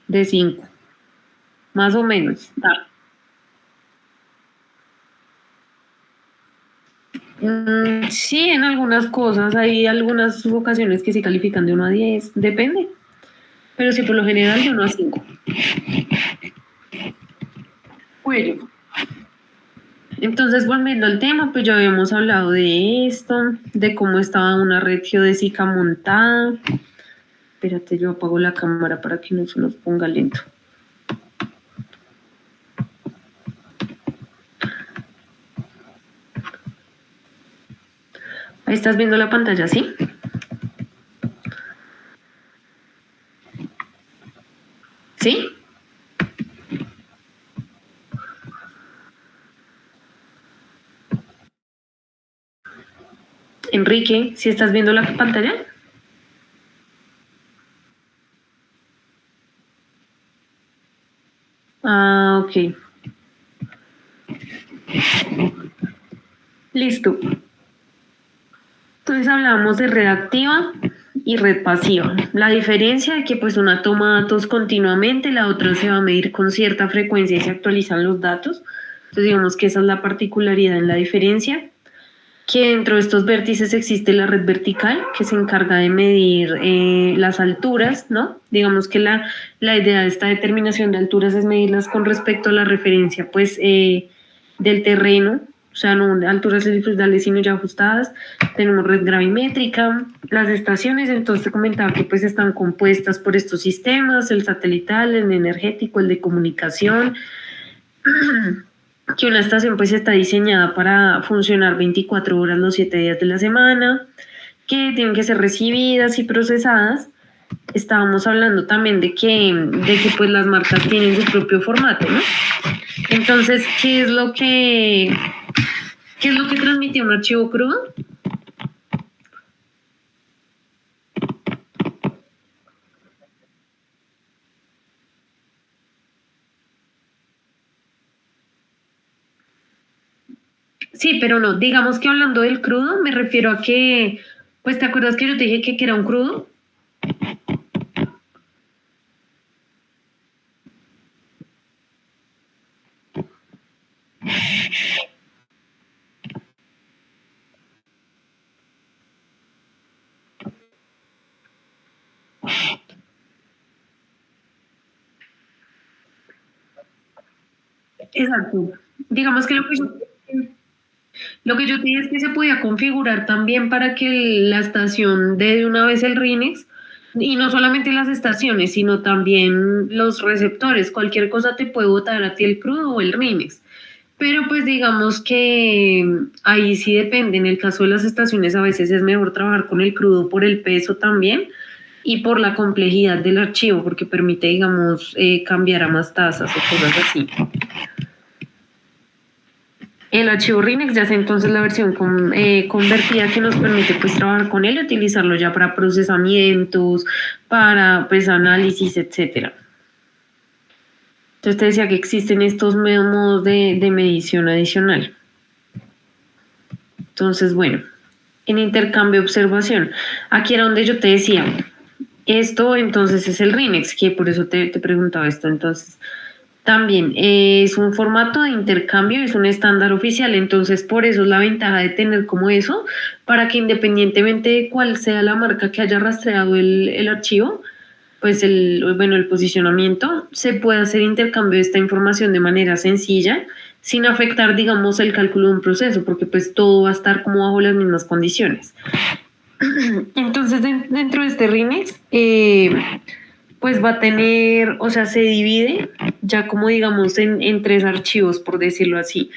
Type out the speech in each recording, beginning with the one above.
de 5, más o menos. Sí, en algunas cosas, hay algunas ocasiones que sí califican de 1 a 10, depende, pero sí por lo general de 1 a 5. Bueno, entonces volviendo al tema, pues ya habíamos hablado de esto, de cómo estaba una red geodésica montada. Espérate, yo apago la cámara para que no se nos ponga lento. Ahí estás viendo la pantalla, ¿sí? ¿Sí? Enrique, ¿sí estás viendo la pantalla? Ah, ok. Listo. Entonces hablábamos de red activa y red pasiva. La diferencia es que pues una toma datos continuamente, la otra se va a medir con cierta frecuencia y se actualizan los datos. Entonces digamos que esa es la particularidad en la diferencia, que dentro de estos vértices existe la red vertical que se encarga de medir las alturas, ¿no? Digamos que la idea de esta determinación de alturas es medirlas con respecto a la referencia pues del terreno, o sea, no de alturas longitudinales sino ya ajustadas. Tenemos red gravimétrica, las estaciones, entonces te comentaba que pues están compuestas por estos sistemas, el satelital, el energético, el de comunicación, que una estación pues está diseñada para funcionar 24 horas los 7 días de la semana, que tienen que ser recibidas y procesadas. Estábamos hablando también de que pues las marcas tienen su propio formato, ¿no? Entonces, ¿qué es lo que transmite un archivo crudo? Sí, pero no, digamos que hablando del crudo, me refiero a que, pues, ¿te acuerdas que yo te dije que era un crudo? Exacto. Digamos que lo que yo te dije es que se podía configurar también para que la estación dé de una vez el RINEX, y no solamente las estaciones, sino también los receptores. Cualquier cosa te puede botar a ti el crudo o el RINEX. Pero pues digamos que ahí sí depende. En el caso de las estaciones a veces es mejor trabajar con el crudo por el peso también y por la complejidad del archivo, porque permite, digamos, cambiar a más tasas o cosas así. El archivo RINEX ya es entonces la versión convertida que nos permite pues trabajar con él y utilizarlo ya para procesamientos, para pues análisis, etcétera. Entonces te decía que existen estos modos de medición adicional. Entonces, bueno, en intercambio observación, aquí era donde yo te decía, esto entonces es el RINEX, que por eso te preguntaba esto. Entonces, también es un formato de intercambio, es un estándar oficial, entonces por eso es la ventaja de tener como eso, para que independientemente de cuál sea la marca que haya rastreado el archivo, pues el posicionamiento, se puede hacer intercambio de esta información de manera sencilla, sin afectar, digamos, el cálculo de un proceso, porque pues todo va a estar como bajo las mismas condiciones. Entonces, dentro de este RINEX, pues va a tener, o sea, se divide ya como digamos en tres archivos, por decirlo así.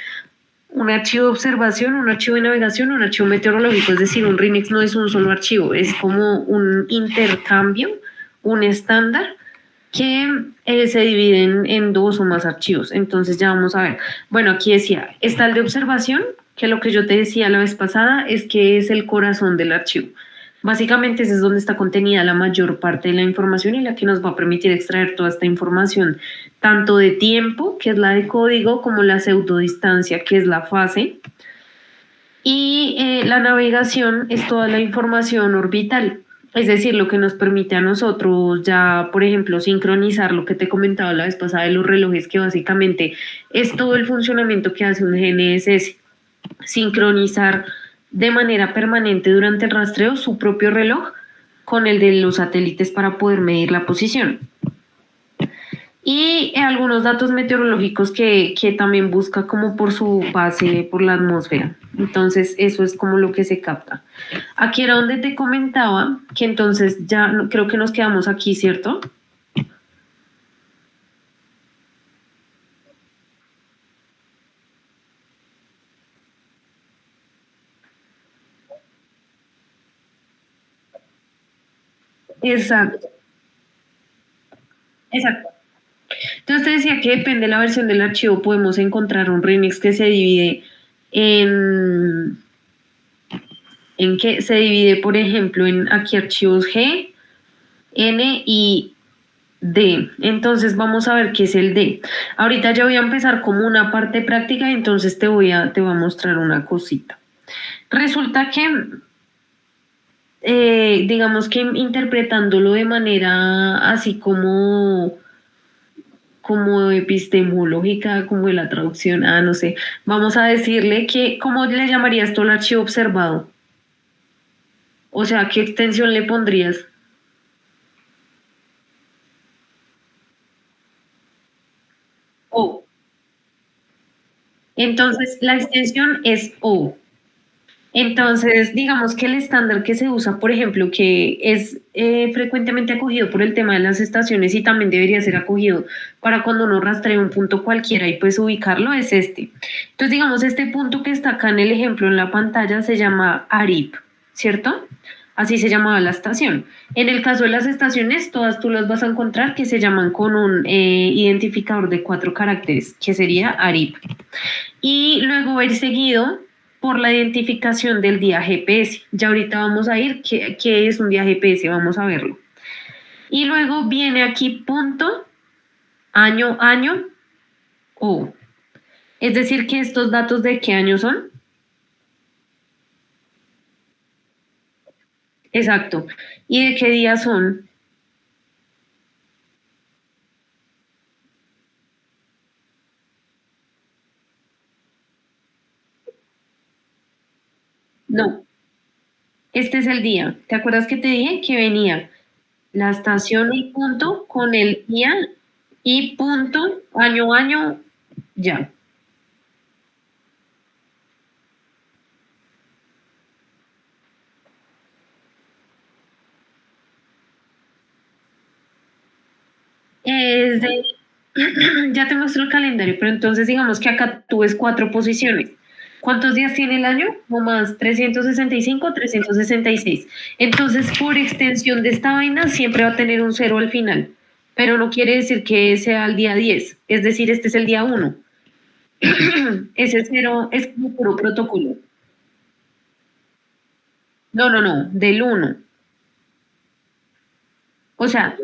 Un archivo de observación, un archivo de navegación, un archivo meteorológico, es decir, un RINEX no es un solo archivo, es como un intercambio, un estándar que se dividen en dos o más archivos. Entonces ya vamos a ver. Bueno, aquí decía, está el de observación, que lo que yo te decía la vez pasada es que es el corazón del archivo. Básicamente ese es donde está contenida la mayor parte de la información y la que nos va a permitir extraer toda esta información, tanto de tiempo, que es la de código, como la pseudodistancia, que es la fase. Y la navegación es toda la información orbital. Es decir, lo que nos permite a nosotros ya, por ejemplo, sincronizar lo que te comentaba la vez pasada de los relojes, que básicamente es todo el funcionamiento que hace un GNSS. Sincronizar de manera permanente durante el rastreo su propio reloj con el de los satélites para poder medir la posición. Y algunos datos meteorológicos que también busca como por su pase por la atmósfera. Entonces, eso es como lo que se capta. Aquí era donde te comentaba que entonces ya creo que nos quedamos aquí, ¿cierto? Exacto, exacto. Entonces te decía que depende de la versión del archivo, podemos encontrar un remix que se divide en, en que se divide, por ejemplo, en aquí archivos G, N y D. Entonces vamos a ver qué es el D. Ahorita ya voy a empezar como una parte práctica, entonces te voy a mostrar una cosita. Resulta que, digamos que interpretándolo de manera así como epistemológica, como de la traducción, no sé, vamos a decirle que, ¿cómo le llamarías tú al archivo observado? O sea, ¿qué extensión le pondrías? O. Entonces, la extensión es O. Entonces, digamos que el estándar que se usa, por ejemplo, que es frecuentemente acogido por el tema de las estaciones y también debería ser acogido para cuando uno rastrea un punto cualquiera y pues ubicarlo, es este. Entonces, digamos, este punto que está acá en el ejemplo en la pantalla se llama ARIP, ¿cierto? Así se llamaba la estación. En el caso de las estaciones, todas tú las vas a encontrar que se llaman con un identificador de 4 caracteres, que sería ARIP. Y luego va a ir seguido por la identificación del día GPS. Ya ahorita vamos a ir, ¿qué es un día GPS? Vamos a verlo. Y luego viene aquí punto, año, año, o. Es decir, que estos datos de qué año son. Exacto. ¿Y de qué día son? No, este es el día. ¿Te acuerdas que te dije que venía la estación y punto con el día y punto, año, año, ya? Es de ya te muestro el calendario, pero entonces digamos que acá tú ves 4 posiciones. ¿Cuántos días tiene el año? O más 365, 366. Entonces, por extensión de esta vaina, siempre va a tener un cero al final. Pero no quiere decir que sea el día 10. Es decir, este es el día 1. Ese cero es como puro protocolo. No, no, no, del 1. O sea,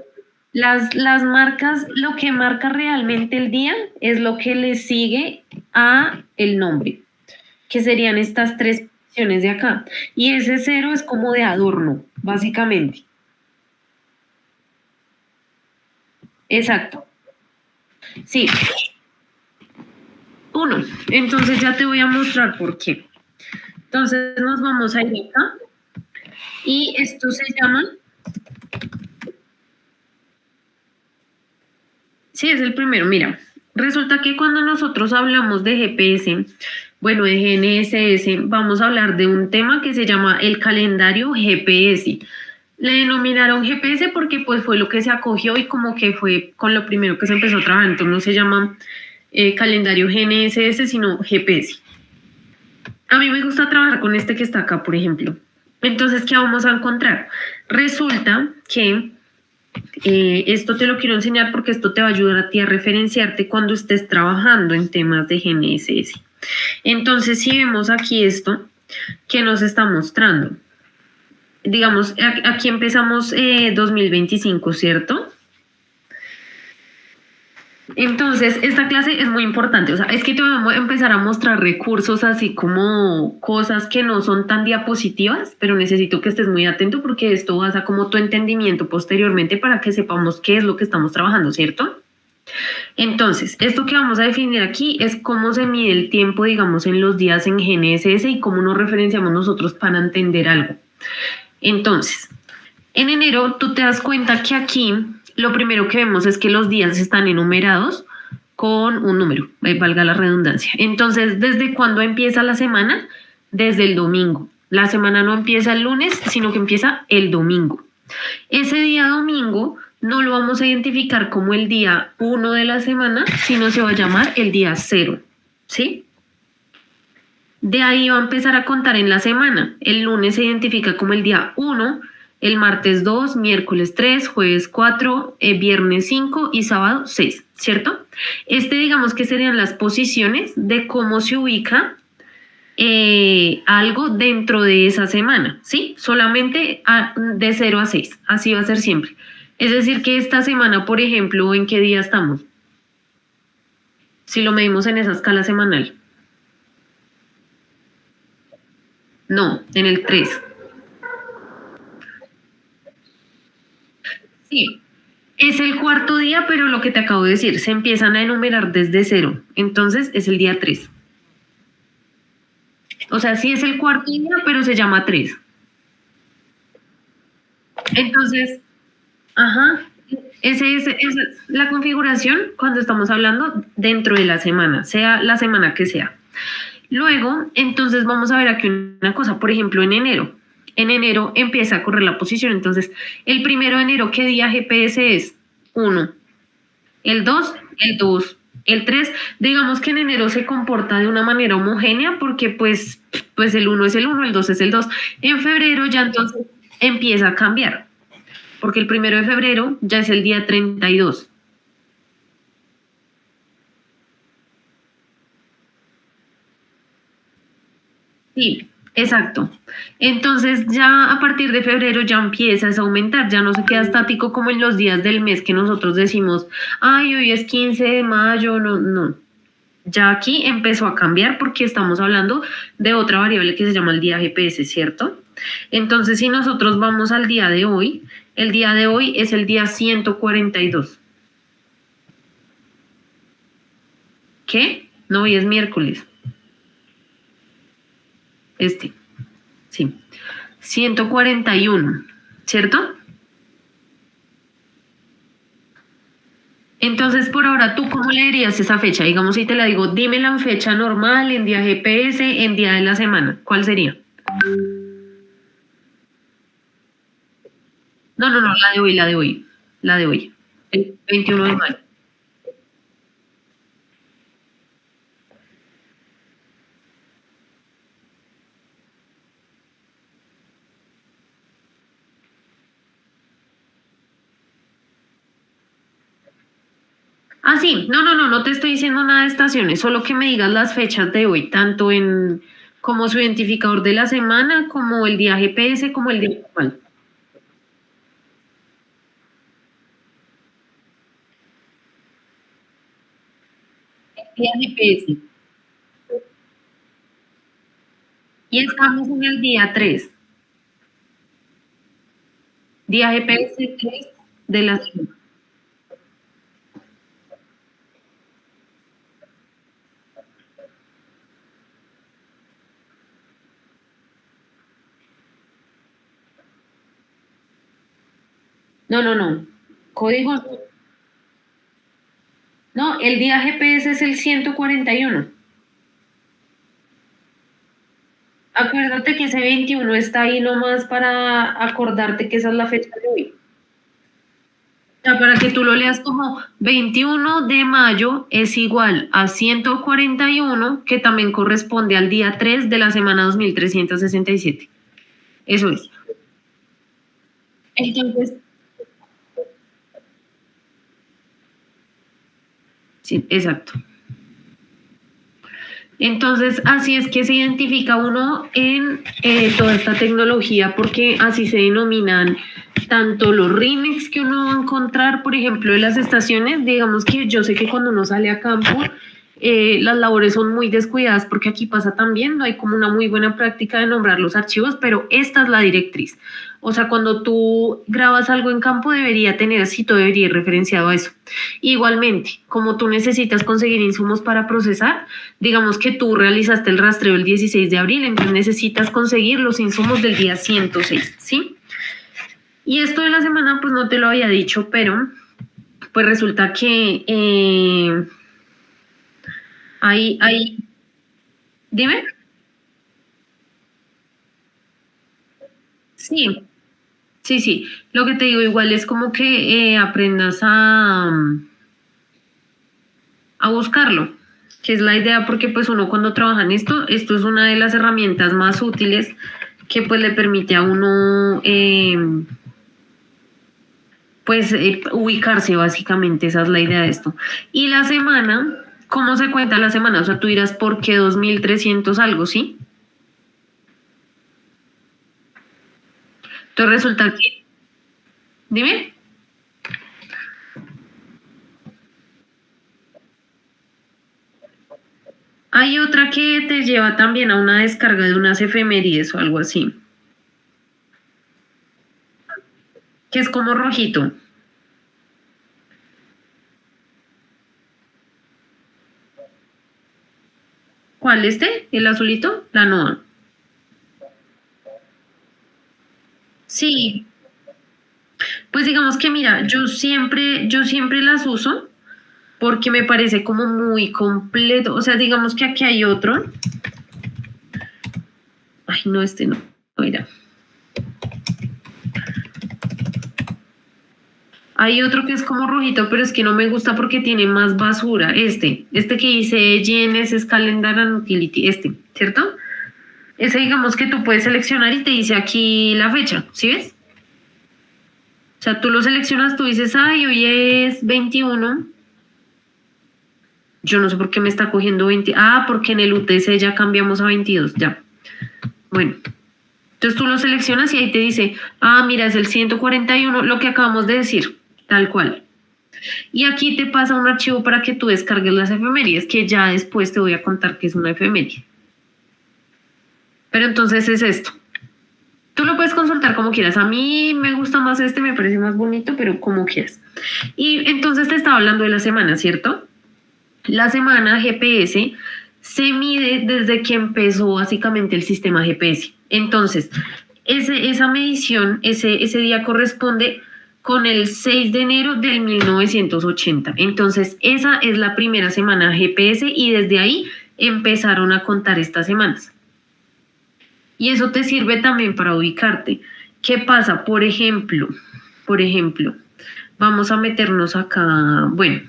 las marcas, lo que marca realmente el día es lo que le sigue a el nombre, que serían estas 3 posiciones de acá. Y ese cero es como de adorno, básicamente. Exacto. Sí, 1. Entonces ya te voy a mostrar por qué. Entonces nos vamos a ir acá y esto se llama, sí, es el primero, mira, resulta que cuando nosotros hablamos de GPS, bueno, de GNSS, vamos a hablar de un tema que se llama el calendario GPS. Le denominaron GPS porque pues fue lo que se acogió y como que fue con lo primero que se empezó a trabajar, entonces no se llama calendario GNSS, sino GPS. A mí me gusta trabajar con este que está acá, por ejemplo. Entonces, ¿qué vamos a encontrar? Resulta que esto te lo quiero enseñar porque esto te va a ayudar a ti a referenciarte cuando estés trabajando en temas de GNSS. Entonces, si vemos aquí esto, ¿qué nos está mostrando? Digamos, aquí empezamos 2025, ¿cierto? Entonces, esta clase es muy importante, o sea, es que te voy a empezar a mostrar recursos así como cosas que no son tan diapositivas, pero necesito que estés muy atento porque esto basa como tu entendimiento posteriormente para que sepamos qué es lo que estamos trabajando, ¿cierto? Entonces, esto que vamos a definir aquí es cómo se mide el tiempo, digamos, en los días en GNSS y cómo nos referenciamos nosotros para entender algo. Entonces, en enero tú te das cuenta que aquí lo primero que vemos es que los días están enumerados con un número, valga la redundancia. Entonces, ¿desde cuándo empieza la semana? Desde el domingo. La semana no empieza el lunes, sino que empieza el domingo. Ese día domingo no lo vamos a identificar como el día 1 de la semana, sino se va a llamar el día 0, ¿sí? De ahí va a empezar a contar en la semana. El lunes se identifica como el día 1, el martes 2, miércoles 3, jueves 4, viernes 5 y sábado 6, ¿cierto? Digamos que serían las posiciones de cómo se ubica algo dentro de esa semana, ¿sí? Solamente de 0 a 6, así va a ser siempre. Es decir, que esta semana, por ejemplo, ¿en qué día estamos? Si lo medimos en esa escala semanal. No, en el 3. Sí, es el cuarto día, pero lo que te acabo de decir, se empiezan a enumerar desde 0. Entonces es el día 3. O sea, sí es el cuarto día, pero se llama 3. Entonces, ajá, esa es la configuración cuando estamos hablando dentro de la semana, sea la semana que sea. Luego, entonces vamos a ver aquí una cosa, por ejemplo, en enero. En enero empieza a correr la posición, entonces, el 1 de enero, ¿qué día GPS es? 1. El 2, el 2. El 3, digamos que en enero se comporta de una manera homogénea porque pues el 1 es el 1, el 2 es el 2. En febrero ya entonces empieza a cambiar, porque el 1 de febrero ya es el día 32. Sí, exacto. Entonces ya a partir de febrero ya empiezas a aumentar, ya no se queda estático como en los días del mes que nosotros decimos, ay, hoy es 15 de mayo, no, no. Ya aquí empezó a cambiar porque estamos hablando de otra variable que se llama el día GPS, ¿cierto? Entonces, si nosotros vamos al día de hoy, el día de hoy es el día 142. ¿Qué? No, hoy es miércoles. Sí. 141, ¿cierto? Entonces, por ahora, ¿tú cómo le dirías esa fecha? Digamos, si te la digo, dime la fecha normal, en día GPS, en día de la semana. ¿Cuál sería? No, no, no, la de hoy, la de hoy. La de hoy. El 21 de mayo. Ah, sí, no, no, no, no te estoy diciendo nada de estaciones, solo que me digas las fechas de hoy, tanto en como su identificador de la semana, como el día GPS, como el día normal. Día GPS. Y estamos en el día 3. Día GPS 3 de la semana. No, no, no. Código. No, el día GPS es el 141. Acuérdate que ese 21 está ahí nomás para acordarte que esa es la fecha de hoy. Sea, para que tú lo leas como 21 de mayo es igual a 141, que también corresponde al día 3 de la semana 2367. Eso es. Entonces, sí, exacto. Entonces, así es que se identifica uno en toda esta tecnología, porque así se denominan tanto los remix que uno va a encontrar, por ejemplo, de las estaciones, digamos que yo sé que cuando uno sale a campo, las labores son muy descuidadas porque aquí pasa también, no hay como una muy buena práctica de nombrar los archivos, pero esta es la directriz. O sea, cuando tú grabas algo en campo debería tener así, todo debería ir referenciado a eso. Igualmente, como tú necesitas conseguir insumos para procesar, digamos que tú realizaste el rastreo el 16 de abril, entonces necesitas conseguir los insumos del día 106, ¿sí? Y esto de la semana, pues no te lo había dicho, pero pues resulta que dime, sí, sí, sí. Lo que te digo igual es como que aprendas a buscarlo, que es la idea, porque pues uno cuando trabaja en esto es una de las herramientas más útiles que pues le permite a uno pues ubicarse básicamente, esa es la idea de esto. Y la semana, ¿cómo se cuenta la semana? O sea, tú dirás, ¿por qué 2300 algo, sí? Entonces resulta que, dime, hay otra que te lleva también a una descarga de unas efemérides o algo así, que es como rojito. ¿Cuál este? ¿El azulito? La NOA. Sí, pues digamos que mira, yo siempre las uso porque me parece como muy completo. O sea, digamos que aquí hay otro. Ay, no, este no. Mira. Hay otro que es como rojito, pero es que no me gusta porque tiene más basura. Este que dice GNS Calendar and Utility, ¿cierto? Ese digamos que tú puedes seleccionar y te dice aquí la fecha, ¿sí ves? O sea, tú lo seleccionas, tú dices, ay, hoy es 21. Yo no sé por qué me está cogiendo 20. Ah, porque en el UTC ya cambiamos a 22, ya. Bueno, entonces tú lo seleccionas y ahí te dice, ah, mira, es el 141, lo que acabamos de decir, tal cual. Y aquí te pasa un archivo para que tú descargues las efemérides, que ya después te voy a contar qué es una efeméride. Pero entonces es esto. Tú lo puedes consultar como quieras. A mí me gusta más me parece más bonito, pero como quieras. Y entonces te estaba hablando de la semana, ¿cierto? La semana GPS se mide desde que empezó básicamente el sistema GPS. Entonces, esa medición, ese día corresponde con el 6 de enero del 1980. Entonces, esa es la primera semana GPS y desde ahí empezaron a contar estas semanas. Y eso te sirve también para ubicarte. ¿Qué pasa? Por ejemplo, vamos a meternos acá. Bueno,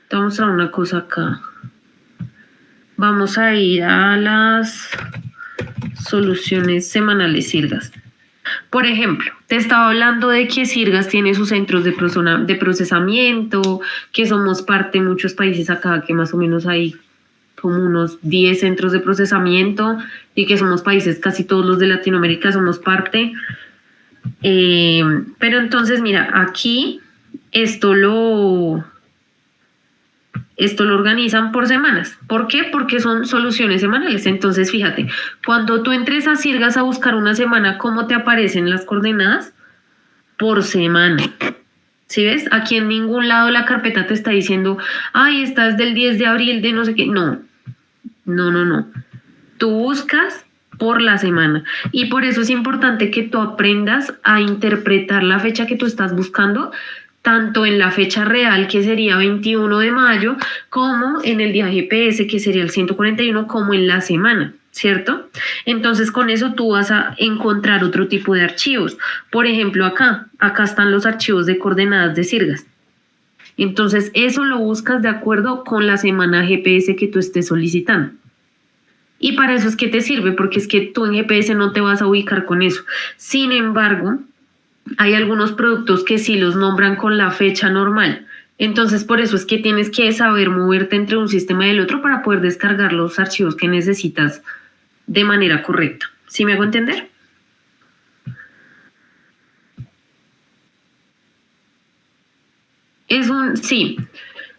te vamos a mostrar una cosa acá. Vamos a ir a las soluciones semanales Sirgas. Por ejemplo, te estaba hablando de que Sirgas tiene sus centros de procesamiento, que somos parte de muchos países acá, que más o menos hay como unos 10 centros de procesamiento y que somos países, casi todos los de Latinoamérica somos parte. Pero entonces, mira, aquí esto lo, esto lo organizan por semanas. ¿Por qué? Porque son soluciones semanales. Entonces, fíjate, cuando tú entres a Sirgas a buscar una semana, ¿cómo te aparecen las coordenadas? Por semana. ¿Sí ves? Aquí en ningún lado la carpeta te está diciendo, ay, estás del 10 de abril de no sé qué. No, no, no, no. Tú buscas por la semana. Y por eso es importante que tú aprendas a interpretar la fecha que tú estás buscando, tanto en la fecha real, que sería 21 de mayo, como en el día GPS, que sería el 141, como en la semana, ¿cierto? Entonces con eso tú vas a encontrar otro tipo de archivos. Por ejemplo, acá están los archivos de coordenadas de Sirgas. Entonces eso lo buscas de acuerdo con la semana GPS que tú estés solicitando. Y para eso es que te sirve, porque es que tú en GPS no te vas a ubicar con eso. Sin embargo, hay algunos productos que sí los nombran con la fecha normal. Entonces, por eso es que tienes que saber moverte entre un sistema y el otro para poder descargar los archivos que necesitas de manera correcta. ¿Sí me hago entender? Sí.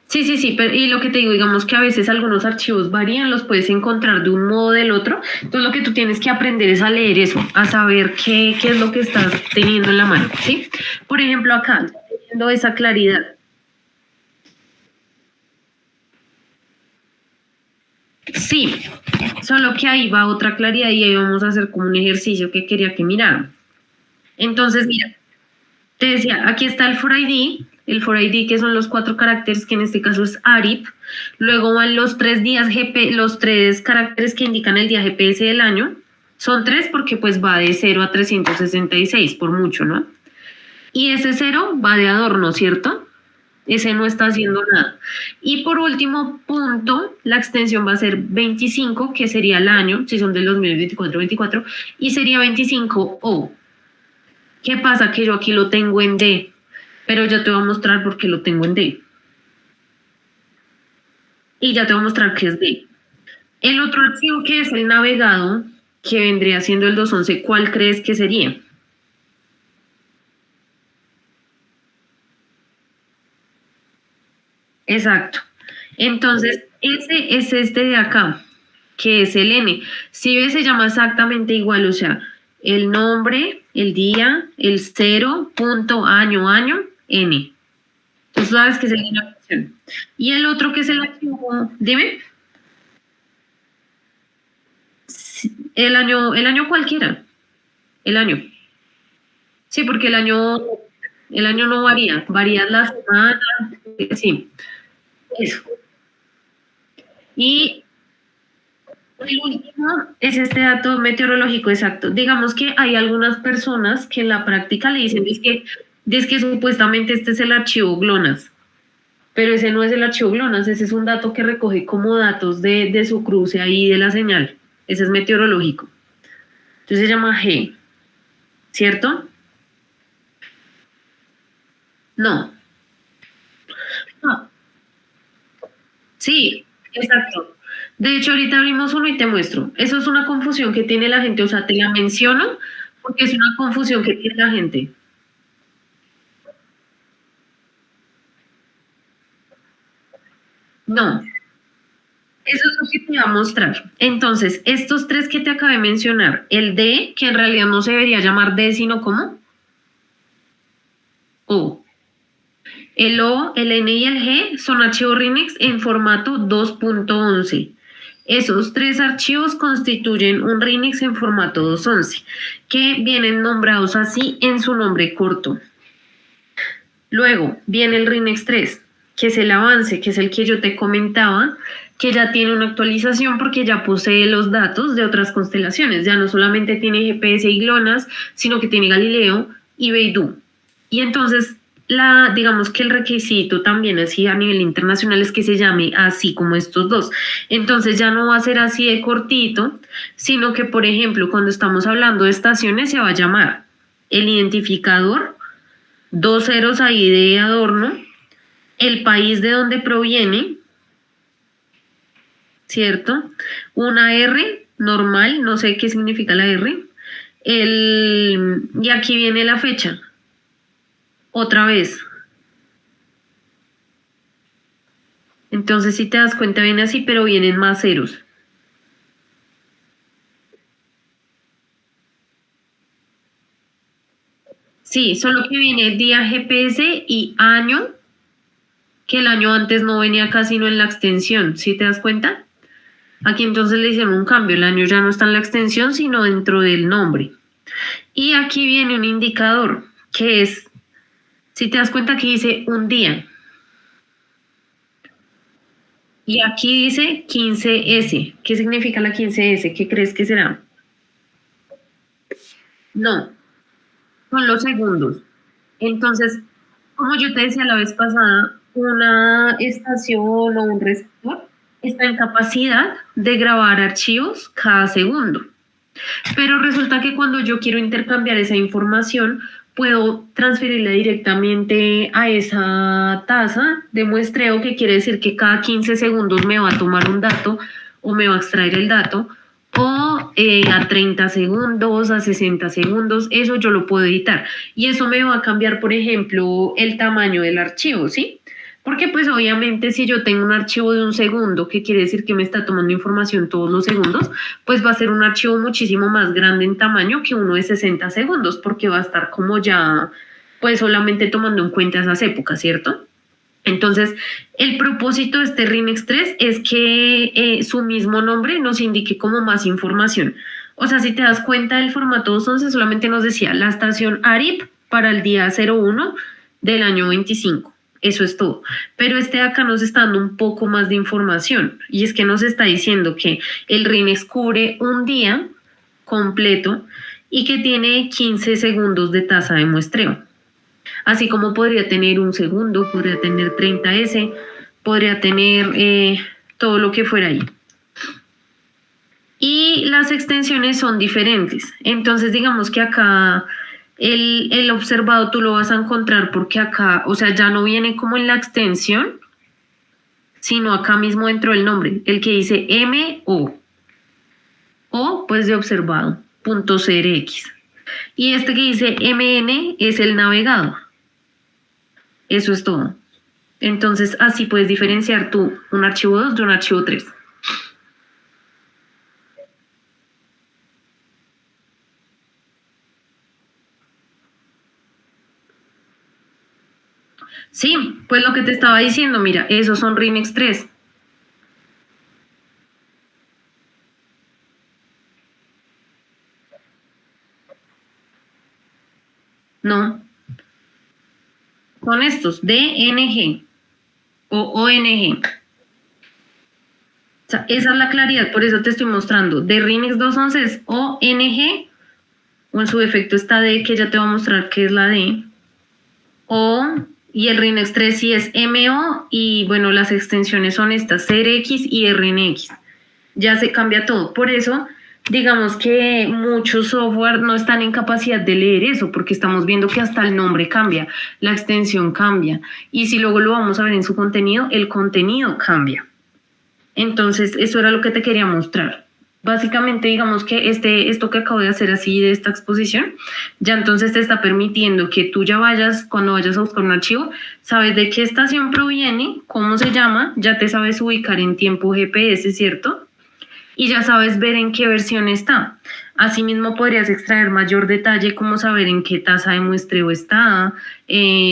Sí, y lo que te digo, digamos que a veces algunos archivos varían, los puedes encontrar de un modo o del otro, entonces lo que tú tienes que aprender es a leer eso, a saber qué es lo que estás teniendo en la mano, ¿sí? Por ejemplo, acá, teniendo esa claridad. Sí, solo que ahí va otra claridad y ahí vamos a hacer como un ejercicio que quería que miraran. Entonces, mira, te decía, aquí está el for ID que son los 4 caracteres, que en este caso es ARIP. Luego van los 3 días los 3 caracteres que indican el día GPS del año. Son 3 porque pues va de 0 a 366 por mucho, ¿no? Y ese 0 va de adorno, ¿cierto? Ese no está haciendo nada. Y por último punto, la extensión va a ser 25, que sería el año, si son del 2024-24, y sería 25O. ¿Qué pasa? Que yo aquí lo tengo en D, pero ya te voy a mostrar por qué lo tengo en D. Y ya te voy a mostrar qué es D. El otro archivo que es el navegado, que vendría siendo el 211, ¿cuál crees que sería? Exacto. Entonces, ese es este de acá, que es el N. Si ves, se llama exactamente igual, o sea, el nombre, el día, el 0, punto, año, N. Tú sabes que es el innovación. Y el otro que es el archivo, dime, el año cualquiera, el año. Sí, porque el año no varía, varía la semana, sí, eso. Y el último es este dato meteorológico exacto. Digamos que hay algunas personas que en la práctica le dicen, es que supuestamente este es el archivo GLONASS, pero ese no es el archivo GLONASS, ese es un dato que recoge como datos de su cruce ahí de la señal. Ese es meteorológico. Entonces se llama G, ¿cierto? No. No. Sí, exacto. De hecho, ahorita abrimos uno y te muestro. Eso es una confusión que tiene la gente, o sea, te la menciono porque es una confusión que tiene la gente. No, eso es lo que te voy a mostrar. Entonces, estos 3 que te acabé de mencionar, el D, que en realidad no se debería llamar D, sino como O. El O, el N y el G son archivos RINEX en formato 2.11. Esos 3 archivos constituyen un RINEX en formato 2.11, que vienen nombrados así en su nombre corto. Luego viene el RINEX 3, que es el avance, que es el que yo te comentaba, que ya tiene una actualización porque ya posee los datos de otras constelaciones. Ya no solamente tiene GPS y GLONASS, sino que tiene Galileo y Beidou. Y entonces, digamos que el requisito también así a nivel internacional es que se llame así como estos dos. Entonces ya no va a ser así de cortito, sino que, por ejemplo, cuando estamos hablando de estaciones se va a llamar el identificador, 2 ceros ahí de adorno, el país de donde proviene, ¿cierto? Una R normal, no sé qué significa la R, y aquí viene la fecha, otra vez. Entonces, si te das cuenta, viene así, pero vienen más ceros. Sí, solo que viene día GPS y año, que el año antes no venía acá, sino en la extensión. ¿Sí te das cuenta? Aquí entonces le hicieron un cambio. El año ya no está en la extensión, sino dentro del nombre. Y aquí viene un indicador, que es, si te das cuenta, aquí dice un día. Y aquí dice 15S. ¿Qué significa la 15S? ¿Qué crees que será? No, son los segundos. Entonces, como yo te decía la vez pasada, una estación o un receptor está en capacidad de grabar archivos cada segundo. Pero resulta que cuando yo quiero intercambiar esa información, puedo transferirla directamente a esa tasa de muestreo, que quiere decir que cada 15 segundos me va a tomar un dato o me va a extraer el dato, o a 30 segundos, a 60 segundos, eso yo lo puedo editar. Y eso me va a cambiar, por ejemplo, el tamaño del archivo, ¿sí? Porque pues obviamente si yo tengo un archivo de 1 segundo, que quiere decir que me está tomando información todos los segundos, pues va a ser un archivo muchísimo más grande en tamaño que uno de 60 segundos, porque va a estar como ya, pues solamente tomando en cuenta esas épocas, ¿cierto? Entonces, el propósito de este RINEX 3 es que su mismo nombre nos indique como más información. O sea, si te das cuenta, el formato 211 solamente nos decía la estación ARIP para el día 01 del año 25. Eso es todo. Pero este de acá nos está dando un poco más de información. Y es que nos está diciendo que el RINEX cubre un día completo y que tiene 15 segundos de tasa de muestreo. Así como podría tener 1 segundo, podría tener 30S, podría tener todo lo que fuera ahí. Y las extensiones son diferentes. Entonces, digamos que acá el observado tú lo vas a encontrar porque acá, o sea, ya no viene como en la extensión, sino acá mismo dentro del nombre, el que dice MO. O, pues de observado, .crx. Y este que dice MN es el navegado. Eso es todo. Entonces, así puedes diferenciar tú un archivo 2 de un archivo 3. Sí, pues lo que te estaba diciendo, mira, esos son RINEX 3. No, son estos, DNG o ONG. O sea, esa es la claridad, por eso te estoy mostrando. De RINEX 211 es ONG, o en su defecto está D, que ya te va a mostrar qué es la D. O, y el RINEX 3 sí es MO, y bueno, las extensiones son estas, CRX y RNX. Ya se cambia todo. Por eso, digamos que muchos software no están en capacidad de leer eso, porque estamos viendo que hasta el nombre cambia, la extensión cambia. Y si luego lo vamos a ver en su contenido, el contenido cambia. Entonces, eso era lo que te quería mostrar. Básicamente, digamos que esto que acabo de hacer así de esta exposición, ya entonces te está permitiendo que tú ya vayas, cuando vayas a buscar un archivo, sabes de qué estación proviene, cómo se llama, ya te sabes ubicar en tiempo GPS, ¿cierto? Y ya sabes ver en qué versión está. Asimismo, podrías extraer mayor detalle, como saber en qué tasa de muestreo está,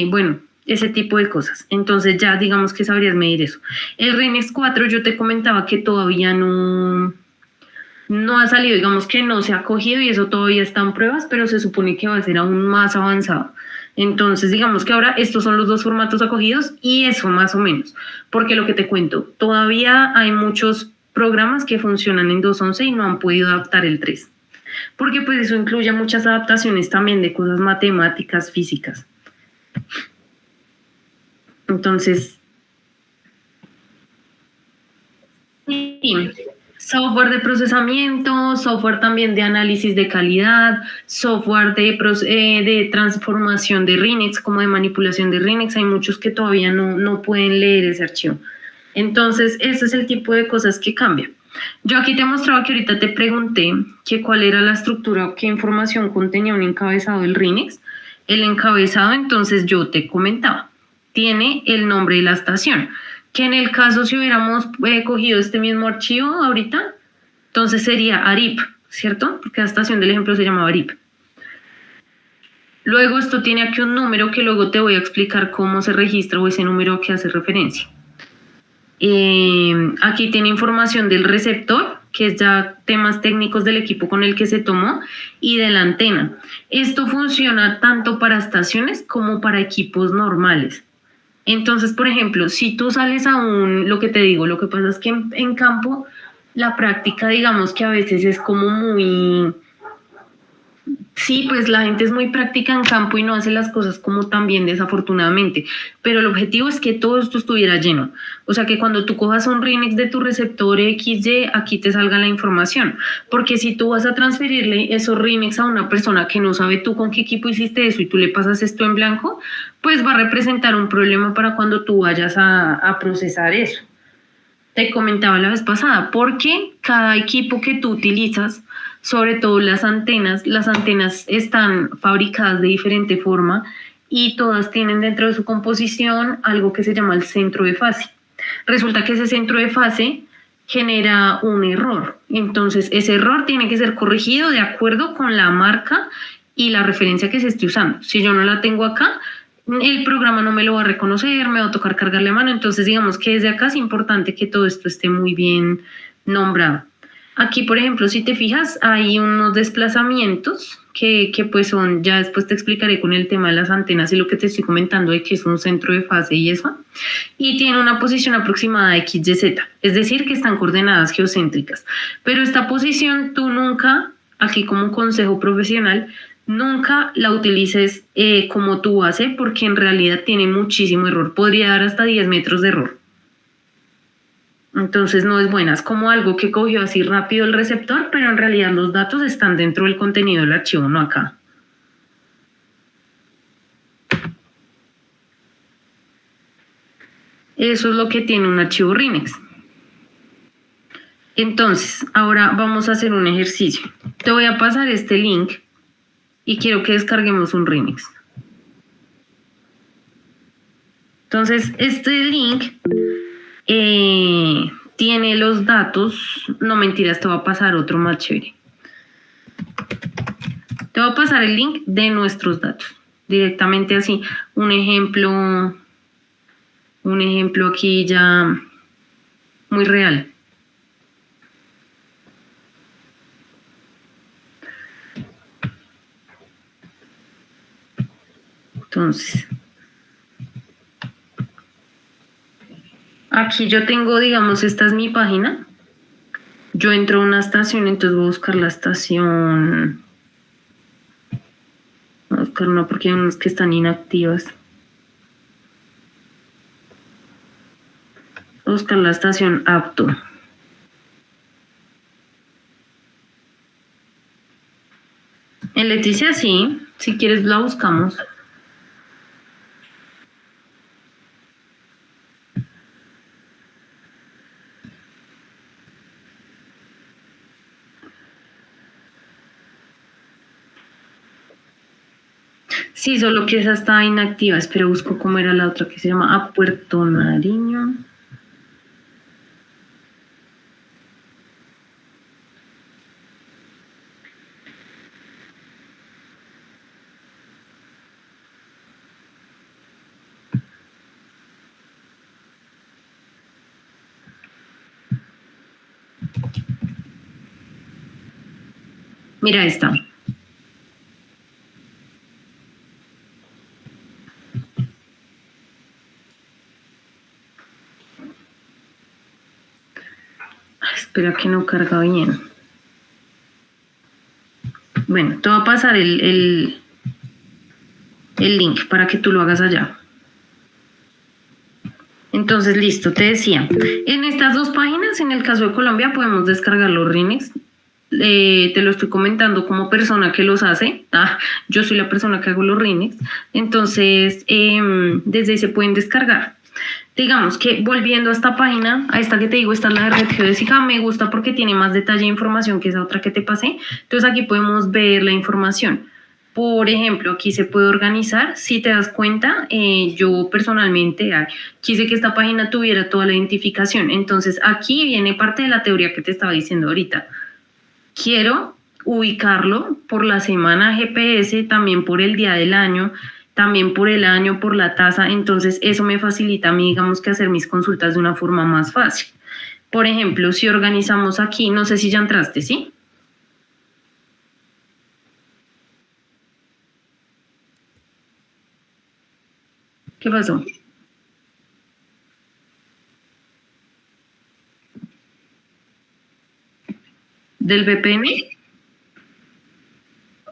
bueno, ese tipo de cosas. Entonces ya digamos que sabrías medir eso. El RINEX 4 yo te comentaba que todavía no ha salido, digamos que no se ha cogido y eso todavía está en pruebas, pero se supone que va a ser aún más avanzado. Entonces, digamos que ahora estos son los dos formatos acogidos y eso más o menos, porque lo que te cuento, todavía hay muchos programas que funcionan en 2.11 y no han podido adaptar el 3, porque pues eso incluye muchas adaptaciones también de cosas matemáticas, físicas. Entonces, sí, software de procesamiento, software también de análisis de calidad, software de transformación de RINEX, como de manipulación de RINEX. Hay muchos que todavía no pueden leer ese archivo. Entonces, ese es el tipo de cosas que cambian. Yo aquí te mostraba que ahorita te pregunté que cuál era la estructura o qué información contenía un encabezado del RINEX. El encabezado, entonces yo te comentaba, tiene el nombre de la estación, que en el caso si hubiéramos cogido este mismo archivo ahorita, entonces sería ARIP, ¿cierto? Porque la estación del ejemplo se llamaba ARIP. Luego esto tiene aquí un número que luego te voy a explicar cómo se registra o ese número a qué hace referencia. Aquí tiene información del receptor, que es ya temas técnicos del equipo con el que se tomó, y de la antena. Esto funciona tanto para estaciones como para equipos normales. Entonces, por ejemplo, si tú sales a lo que te digo, lo que pasa es que en campo la práctica, digamos que a veces es como muy... Sí, pues la gente es muy práctica en campo y no hace las cosas como tan bien, desafortunadamente. Pero el objetivo es que todo esto estuviera lleno. O sea, que cuando tú cojas un RINEX de tu receptor XY, aquí te salga la información. Porque si tú vas a transferirle esos RINEX a una persona que no sabe tú con qué equipo hiciste eso y tú le pasas esto en blanco, pues va a representar un problema para cuando tú vayas a procesar eso. te comentaba la vez pasada, porque cada equipo que tú utilizas, sobre todo las antenas están fabricadas de diferente forma y todas tienen dentro de su composición algo que se llama el centro de fase. Resulta que ese centro de fase genera un error. Entonces, ese error tiene que ser corregido de acuerdo con la marca y la referencia que se esté usando. Si yo no la tengo acá, el programa no me lo va a reconocer, me va a tocar cargarle a mano. Entonces, digamos que desde acá es importante que todo esto esté muy bien nombrado. Aquí, por ejemplo, si te fijas, hay unos desplazamientos que pues son, ya después te explicaré con el tema de las antenas y lo que te estoy comentando de que es un centro de fase y eso, y tiene una posición aproximada de X, Y, Z, es decir, que están coordenadas geocéntricas. Pero esta posición tú nunca, aquí como un consejo profesional, nunca la utilices como tu base porque en realidad tiene muchísimo error, podría dar hasta 10 metros de error. Entonces no es buena, es como algo que cogió así rápido el receptor, pero en realidad los datos están dentro del contenido del archivo, no acá. Eso es lo que tiene un archivo RINEX. Entonces, ahora vamos a hacer un ejercicio. Te voy a pasar este link y quiero que descarguemos un RINEX. Entonces, este link tiene los datos. No mentiras, te voy a pasar otro más chévere. Te voy a pasar el link de nuestros datos. Directamente así. Un ejemplo aquí ya muy real. Entonces, aquí yo tengo, digamos, esta es mi página. Yo entro a una estación, entonces voy a buscar la estación. Voy a buscar una porque hay unas que están inactivas. Voy a buscar la estación apto. En Leticia sí, si quieres la buscamos. Sí, solo que esa está inactiva. Espera, busco cómo era la otra que se llama A Puerto Nariño. Mira esta. Espera que no carga bien. Bueno, te va a pasar el link para que tú lo hagas allá. Entonces, listo, te decía. En estas dos páginas, en el caso de Colombia, podemos descargar los RINEX. Te lo estoy comentando como persona que los hace. Yo soy la persona que hago los RINEX. Entonces, desde ahí se pueden descargar. Digamos que volviendo a esta página, a esta que te digo, esta es la de Red Geodésica, me gusta porque tiene más detalle e información que esa otra que te pasé. Entonces aquí podemos ver la información. Por ejemplo, aquí se puede organizar. Si te das cuenta, yo personalmente quise que esta página tuviera toda la identificación. Entonces aquí viene parte de la teoría que te estaba diciendo ahorita. Quiero ubicarlo por la semana GPS, también por el día del año, también por el año, por la tasa. Entonces eso me facilita a mí, digamos, que hacer mis consultas de una forma más fácil. Por ejemplo, si organizamos aquí, no sé si ya entraste, ¿sí? ¿Qué pasó? ¿Del VPN?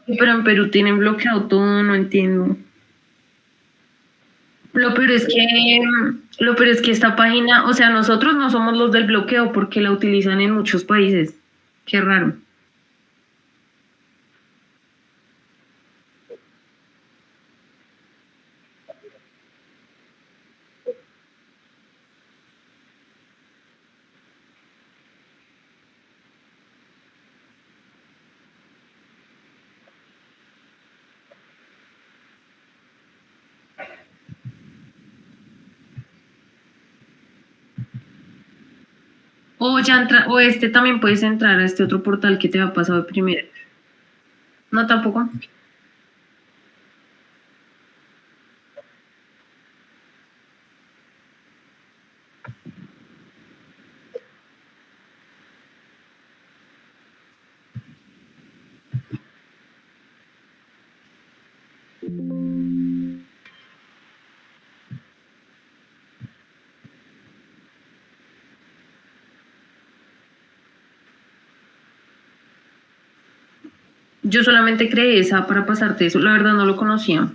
Pero en Perú tienen bloqueado todo, no entiendo. Lo peor es que esta página, o sea, nosotros no somos los del bloqueo porque la utilizan en muchos países. Qué raro. O ya o este también puedes entrar a este otro portal que te ha pasado primero. No, tampoco. Yo solamente creé esa para pasarte eso. La verdad no lo conocía.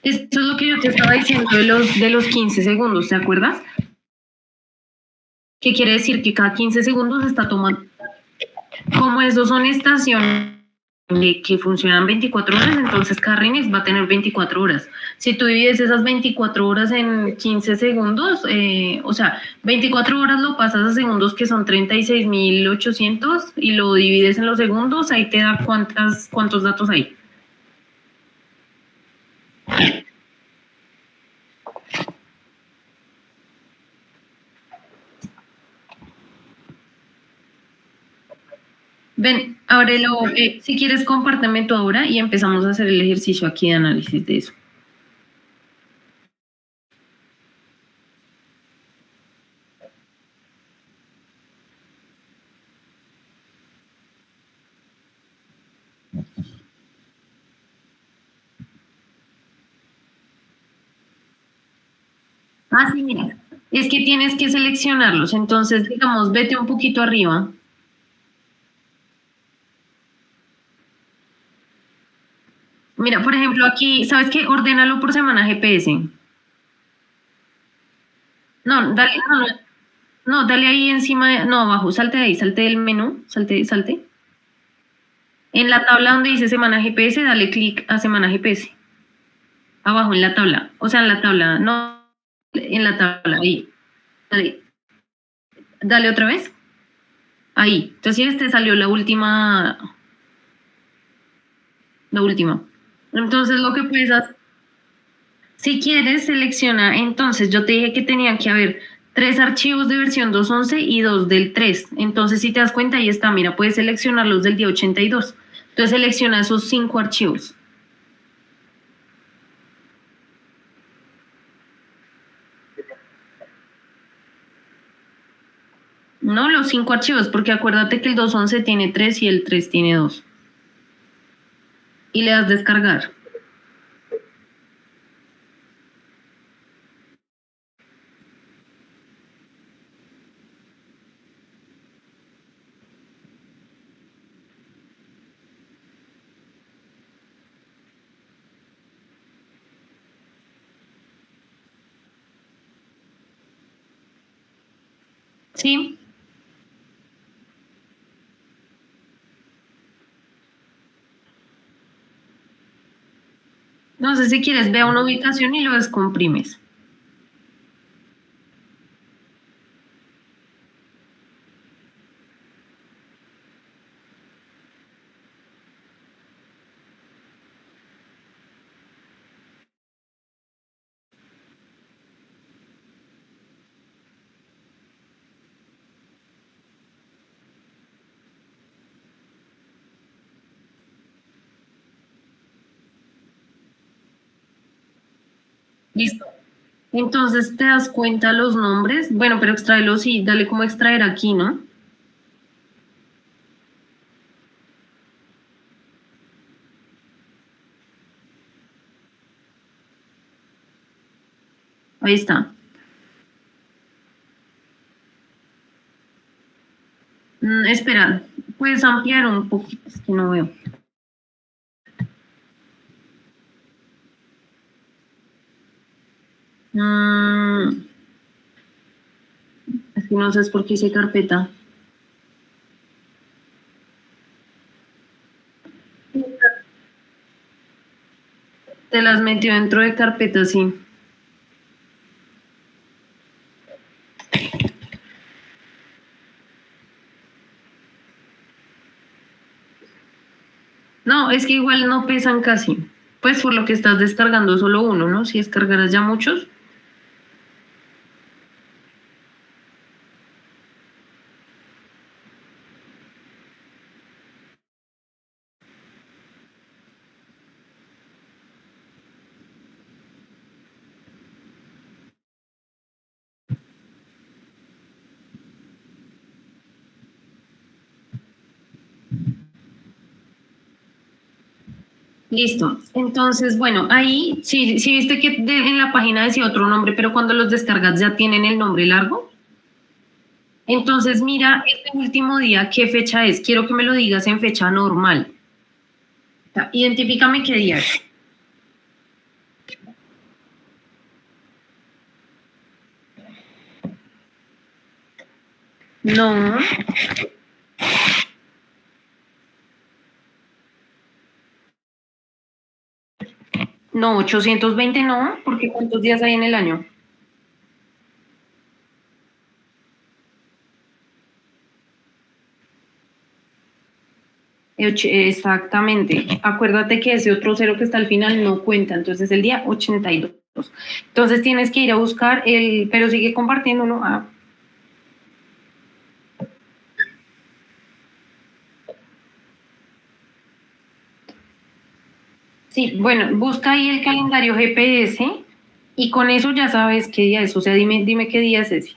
Esto es lo que yo te estaba diciendo de los 15 segundos, ¿te acuerdas? Que quiere decir que cada 15 segundos se está tomando. Como esos son estaciones que funcionan 24 horas, entonces cada Rinex va a tener 24 horas. Si tú divides esas 24 horas en 15 segundos, o sea, 24 horas lo pasas a segundos que son 36.800 y lo divides en los segundos, ahí te da cuántos datos hay. Ven, ábrelo. Si quieres, compárteme tú ahora y empezamos a hacer el ejercicio aquí de análisis de eso. Ah, sí, mira. Es que tienes que seleccionarlos. Entonces, digamos, vete un poquito arriba. Mira, por ejemplo, aquí, ¿sabes qué? Ordénalo por semana GPS. No, dale, no, dale ahí encima, no, abajo, salte de ahí, salte del menú, salte. En la tabla donde dice semana GPS, dale clic a semana GPS. Abajo en la tabla, o sea, en la tabla, no, en la tabla, ahí. Dale, dale otra vez. Ahí. Entonces te salió la última. Entonces lo que puedes hacer, si quieres, selecciona. Entonces yo te dije que tenía que haber 3 archivos de versión 2.11 y 2 del 3. Entonces si te das cuenta, ahí está. Mira, puedes seleccionar los del día 82. Entonces selecciona esos 5 archivos. No, los 5 archivos, porque acuérdate que el 2.11 tiene 3 y el 3 tiene 2. Y le das descargar. ¿Sí? No sé si quieres, ve a una ubicación y lo descomprimes. Listo. Entonces te das cuenta los nombres. Bueno, pero extráelos y dale como extraer aquí, ¿no? Ahí está. Espera, Puedes ampliar un poquito, es que no veo. Mm, es que no sé por qué hice carpeta. Te las metió dentro de carpeta, sí. No, es que igual no pesan casi. Pues por lo que estás descargando solo uno, ¿no? Si descargaras ya muchos. Listo. Entonces, bueno, ahí sí, sí viste que en la página decía otro nombre, pero cuando los descargas ya tienen el nombre largo. Entonces, mira, este último día, ¿qué fecha es? Quiero que me lo digas en fecha normal. O sea, identifícame qué día es. No, no, 820 no, porque ¿cuántos días hay en el año? Exactamente. Acuérdate que ese otro cero que está al final no cuenta, entonces el día 82. Entonces tienes que ir a buscar el, pero sigue compartiendo, ¿no? Ah, sí, bueno, busca ahí el calendario GPS y con eso ya sabes qué día es. O sea, dime qué día es ese.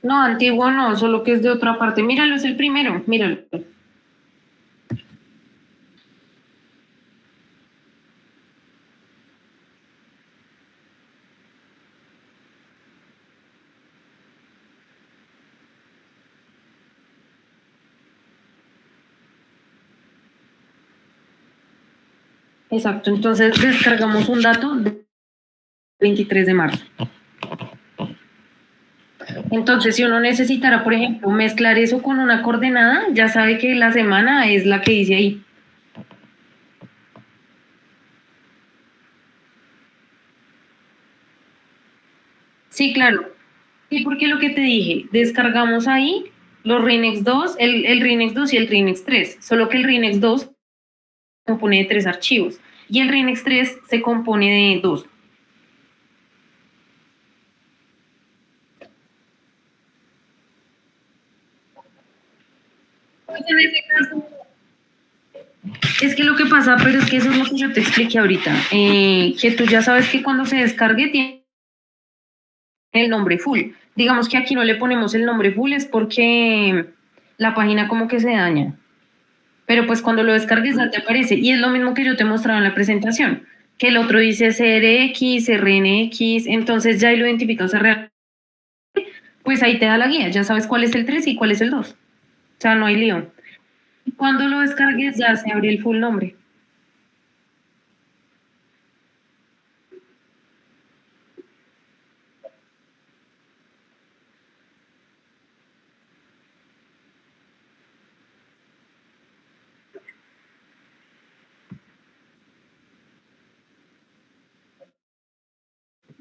No, antiguo no, solo que es de otra parte. Míralo, es el primero, míralo. Exacto, entonces descargamos un dato del 23 de marzo. Entonces, si uno necesitara, por ejemplo, mezclar eso con una coordenada, ya sabe que la semana es la que dice ahí. Sí, claro. Sí, porque lo que te dije, descargamos ahí los Rinex 2, el Rinex 2 y el Rinex 3, solo que el Rinex 2 se compone de tres archivos y el Rinex 3 se compone de dos. Pues en ese caso, es que lo que pasa, pero es que eso es lo que yo te expliqué ahorita, que tú ya sabes que cuando se descargue tiene el nombre full. Digamos que aquí no le ponemos el nombre full es porque la página como que se daña. Pero pues cuando lo descargues ya te aparece. Y es lo mismo que yo te mostraba en la presentación, que el otro dice CRX, RNX, entonces ya ahí lo identificas, o sea, pues ahí te da la guía, ya sabes cuál es el 3 y cuál es el 2. O sea, no hay lío. Cuando lo descargues ya se abre el full nombre.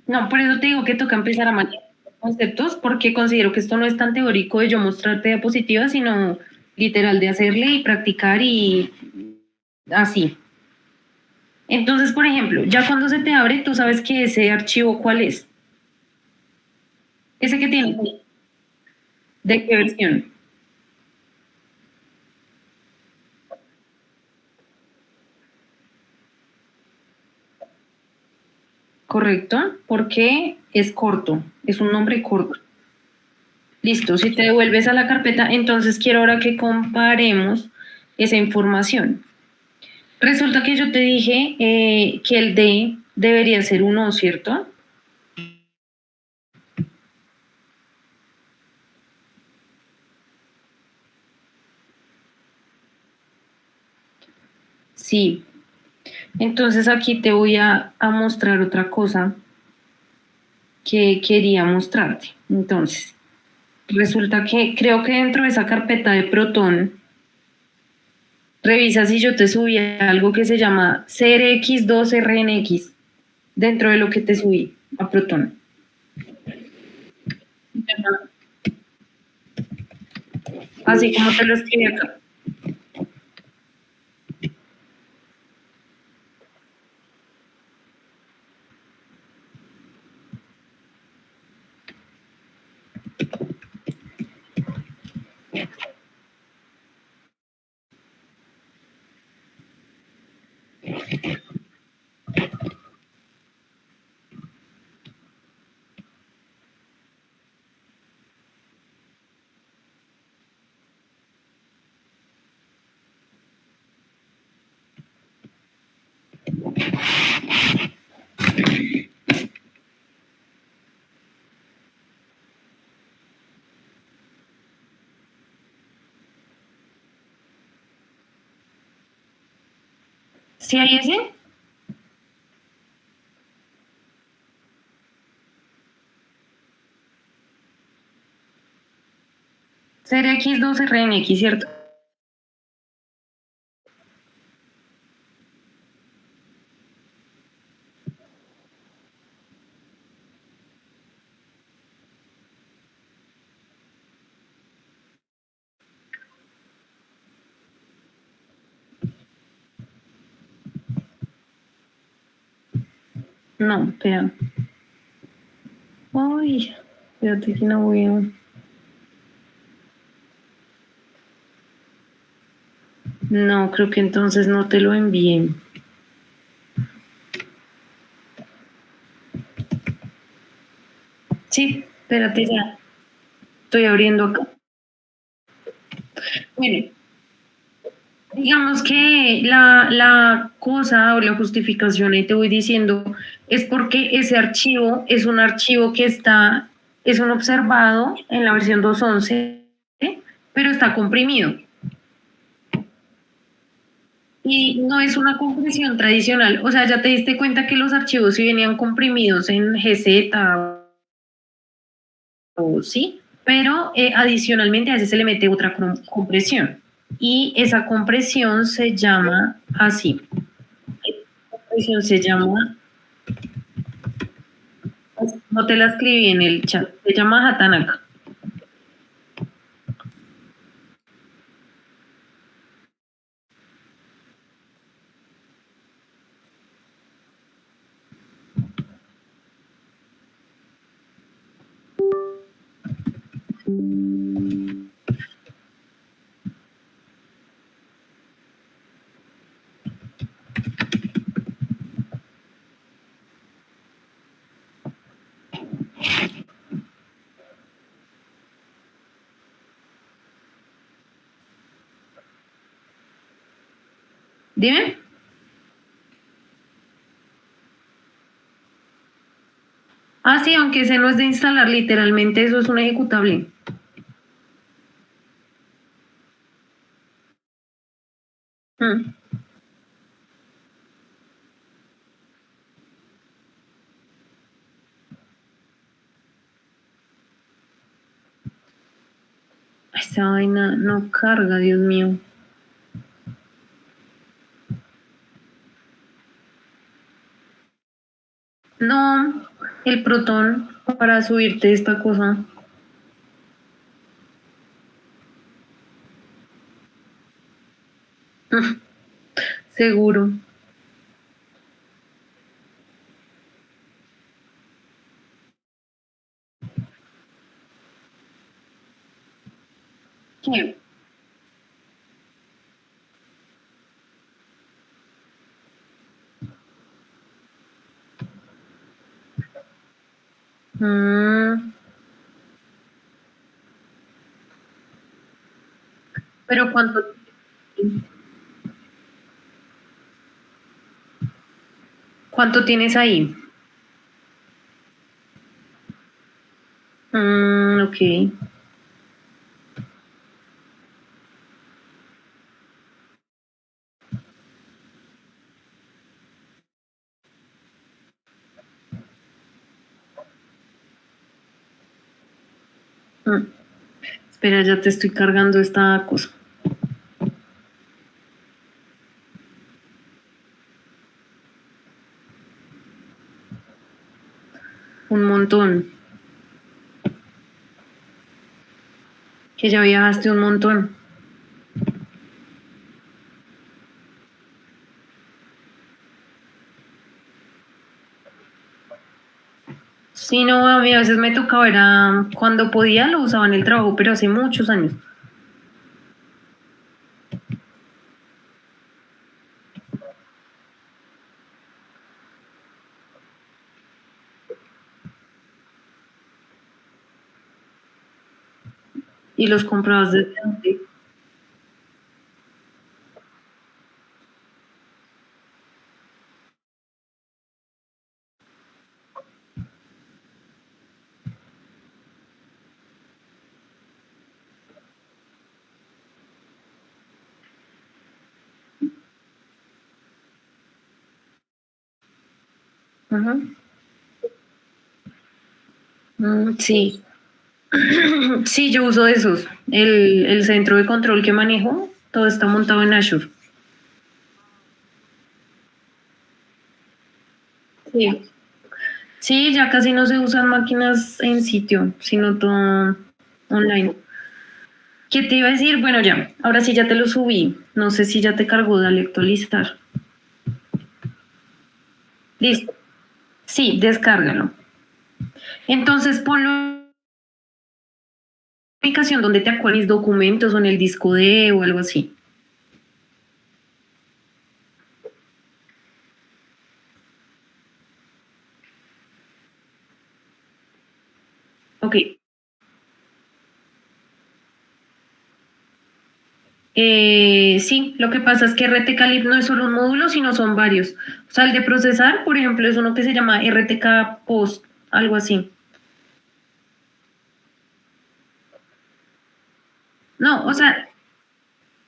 No, por eso te digo que toca empezar a manejar conceptos, porque considero que esto no es tan teórico de yo mostrarte diapositivas, sino literal de hacerle y practicar y así. Entonces, por ejemplo, ya cuando se te abre, tú sabes que ese archivo cuál es. Ese que tiene, ¿de qué versión? Correcto, porque Es corto, es un nombre corto. Listo, si te devuelves a la carpeta, entonces quiero ahora que comparemos esa información. Resulta que yo te dije que el D debería ser uno, ¿cierto? Sí. Entonces aquí te voy a mostrar otra cosa que quería mostrarte. Entonces, resulta que creo que dentro de esa carpeta de Proton, revisa si yo te subí algo que se llama CRX2RNX dentro de lo que te subí a Proton. Así como te lo escribí acá. ¿Sí hay ese? CRX2RNX, ¿cierto? No, espera. Ay, espérate que no veo. No, creo que entonces no te lo envié. Sí, espérate ya. Estoy abriendo acá. Bueno, digamos que la cosa o la justificación, ahí te voy diciendo, es porque ese archivo es un archivo que está, es un observado en la versión 2.11, ¿eh? Pero está comprimido. Y no es una compresión tradicional. O sea, ya te diste cuenta que los archivos sí venían comprimidos en GZ o sí, pero adicionalmente a veces se le mete otra compresión. Y esa compresión se llama así. La compresión se llama, no te la escribí en el chat, se llama Hatanaka. Dime. Ah, sí, aunque ese no es de instalar, literalmente eso es un ejecutable. Mm. Esa vaina no carga, Dios mío. No, el protón para subirte esta cosa. Seguro. ¿Qué? Mm, pero ¿cuánto tienes ahí? Ok. Mm, espera, ya te estoy cargando esta cosa. Un montón. Que ya viajaste un montón. Sí, no, a mí a veces me tocaba, era cuando podía lo usaba en el trabajo, pero hace muchos años. Y los comprabas desde antes. Ajá. Sí, sí, yo uso esos. El centro de control que manejo, todo está montado en Azure. Sí. Sí, ya casi no se usan máquinas en sitio, sino todo online. ¿Qué te iba a decir? Bueno, ya, ahora sí ya te lo subí. No sé si ya te cargó, dale actualizar. Listo. Sí, descárgalo. Entonces ponlo en la aplicación donde te acuerdes documentos o en el disco D o algo así. Ok. Sí, lo que pasa es que RTK no es solo un módulo, sino son varios. O sea, el de procesar, por ejemplo, es uno que se llama RTK Post, algo así. No, o sea,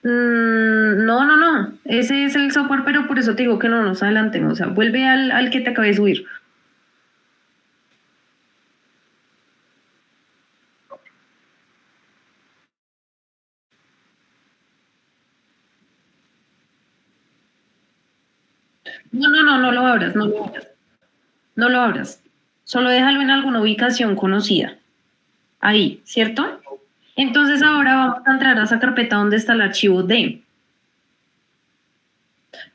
no, no, no. Ese es el software, pero por eso te digo que no nos adelantemos. O sea, vuelve al que te acabé de subir. No, no, no, no lo abras, no lo abras. No lo abras. Solo déjalo en alguna ubicación conocida. Ahí, ¿cierto? Entonces ahora vamos a entrar a esa carpeta donde está el archivo D.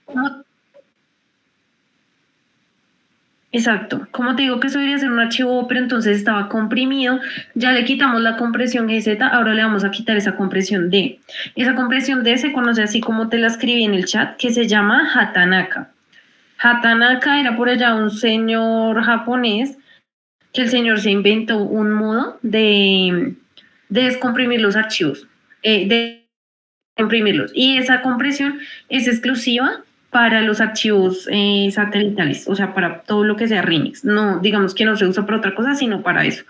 ¿Cómo? Exacto. Como te digo que eso debería ser un archivo, O, pero entonces estaba comprimido, ya le quitamos la compresión GZ, ahora le vamos a quitar esa compresión D. Esa compresión D se conoce así como te la escribí en el chat, que se llama Hatanaka. Hatanaka era por allá un señor japonés, que el señor se inventó un modo de descomprimir los archivos, de comprimirlos. Y esa compresión es exclusiva para los archivos satelitales, o sea, para todo lo que sea Remix. No, digamos que no se usa para otra cosa, sino para eso.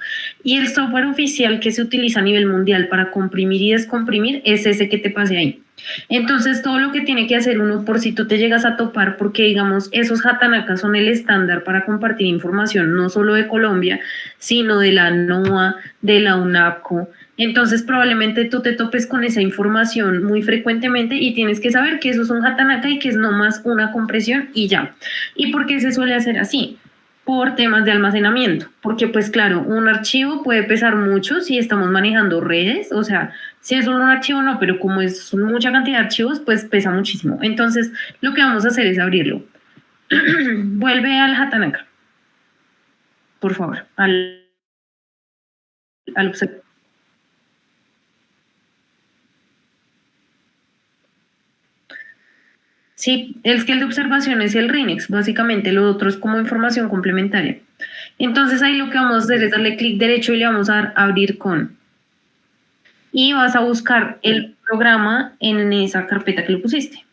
Y el software oficial que se utiliza a nivel mundial para comprimir y descomprimir es ese que te pasé ahí. Entonces, todo lo que tiene que hacer uno por si tú te llegas a topar, porque digamos, esos Hatanakas son el estándar para compartir información, no solo de Colombia, sino de la NOAA, de la UNAPCO. Entonces, probablemente tú te topes con esa información muy frecuentemente y tienes que saber que eso es un Hatanaka y que es no más una compresión y ya. ¿Y por qué se suele hacer así? Por temas de almacenamiento, porque pues claro, un archivo puede pesar mucho si estamos manejando redes, o sea, si es solo un archivo no, pero como es mucha cantidad de archivos, pues pesa muchísimo. Entonces, lo que vamos a hacer es abrirlo. Vuelve al Hatanaka, por favor, al observador. Sí, es que el de observación es el RINEX, básicamente lo otro es como información complementaria. Entonces ahí lo que vamos a hacer es darle clic derecho y le vamos a dar abrir con. Y vas a buscar el programa en esa carpeta que le pusiste.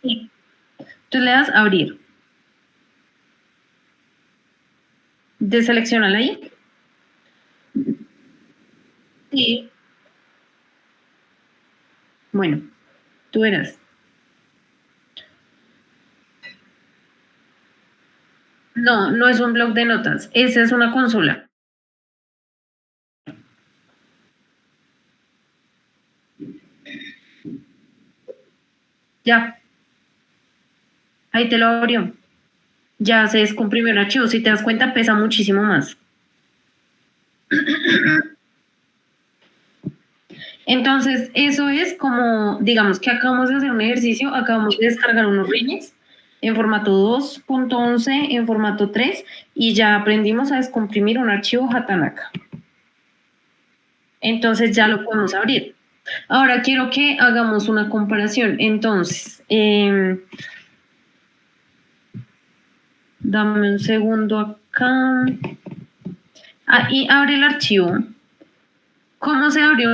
Sí. Entonces le das abrir. Deseleccionala ahí. Sí. Bueno, tú verás. No, no es un blog de notas. Esa es una consola. Ya, ahí te lo abrió. Ya se descomprimió el archivo. Si te das cuenta, pesa muchísimo más. Entonces, eso es como, digamos que acabamos de hacer un ejercicio, acabamos de descargar unos remix en formato 2.11, en formato 3, y ya aprendimos a descomprimir un archivo Hatanaka. Entonces ya lo podemos abrir. Ahora quiero que hagamos una comparación. Entonces, dame un segundo acá. Ah, y abre el archivo. ¿Cómo se abrió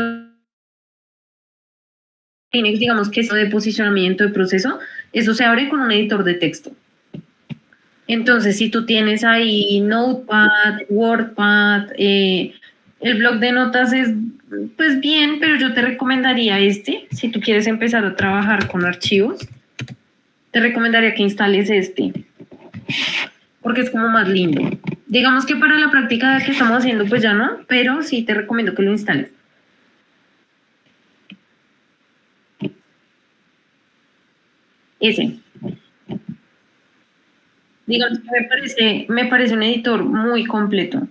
Linux? Digamos que eso de posicionamiento de proceso, eso se abre con un editor de texto. Entonces, si tú tienes ahí Notepad, WordPad, el blog de notas es pues bien, pero yo te recomendaría este. Si tú quieres empezar a trabajar con archivos, te recomendaría que instales este, porque es como más lindo. Digamos que para la práctica que estamos haciendo, pues ya no, pero sí te recomiendo que lo instales. Ese. Digamos que me parece un editor muy completo.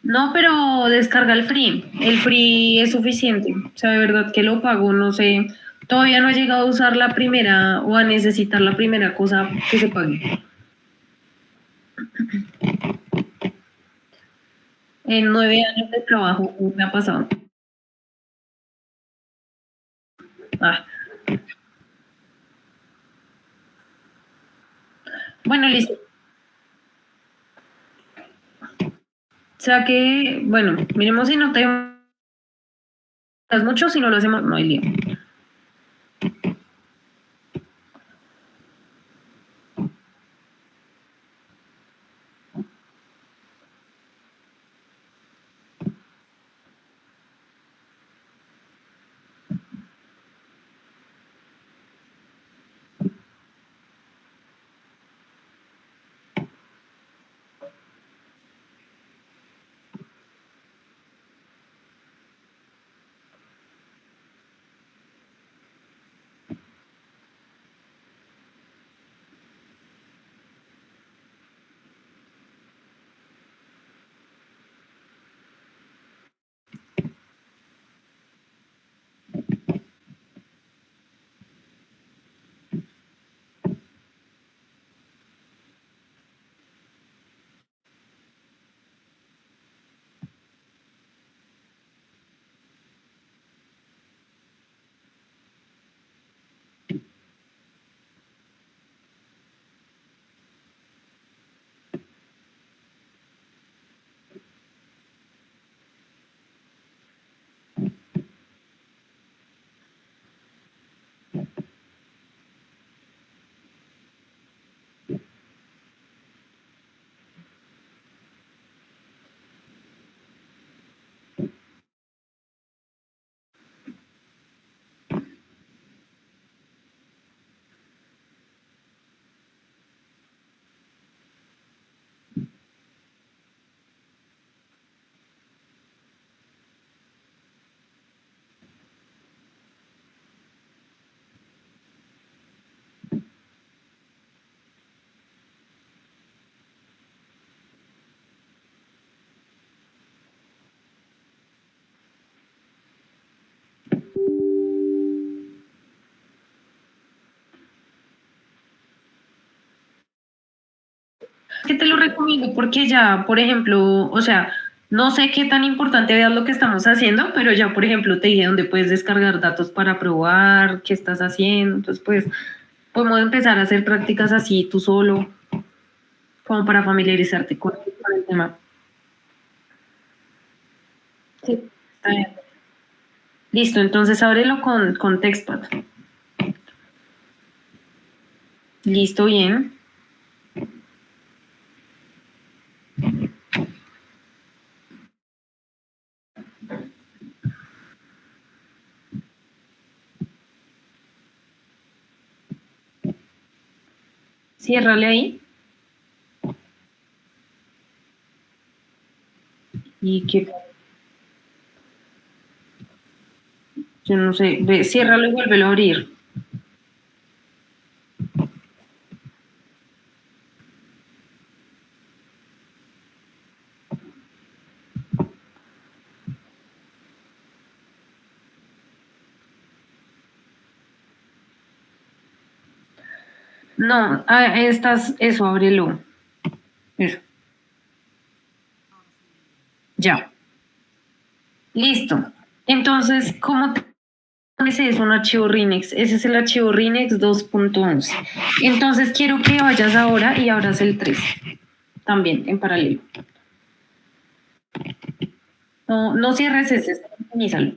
No, pero descarga el free. El free es suficiente. O sea, de verdad que lo pago, no sé. Todavía no he llegado a usar la primera o a necesitar la primera cosa que se pague. En 9 años de trabajo me ha pasado. Ah, bueno, listo. O sea que, bueno, miremos si no te das mucho, si no lo hacemos, no hay lío. que te lo recomiendo porque ya, por ejemplo, o sea, no sé qué tan importante veas lo que estamos haciendo, pero ya, por ejemplo, te dije dónde puedes descargar datos para probar qué estás haciendo. Entonces, pues, podemos empezar a hacer prácticas así tú solo, como para familiarizarte con el tema. Sí. Está bien. Listo, entonces ábrelo con TextPad. Listo, bien. Ciérrale ahí. Y que, yo no sé, ve, ciérralo y vuélvelo a abrir. No, estás, eso, ábrelo. Eso, ya. Listo. Entonces, ¿cómo te ese es un archivo Rinex? Ese es el archivo Rinex 2.11. Entonces, quiero que vayas ahora y abras el 3. También, en paralelo. No, no cierres ese, sincronízalo.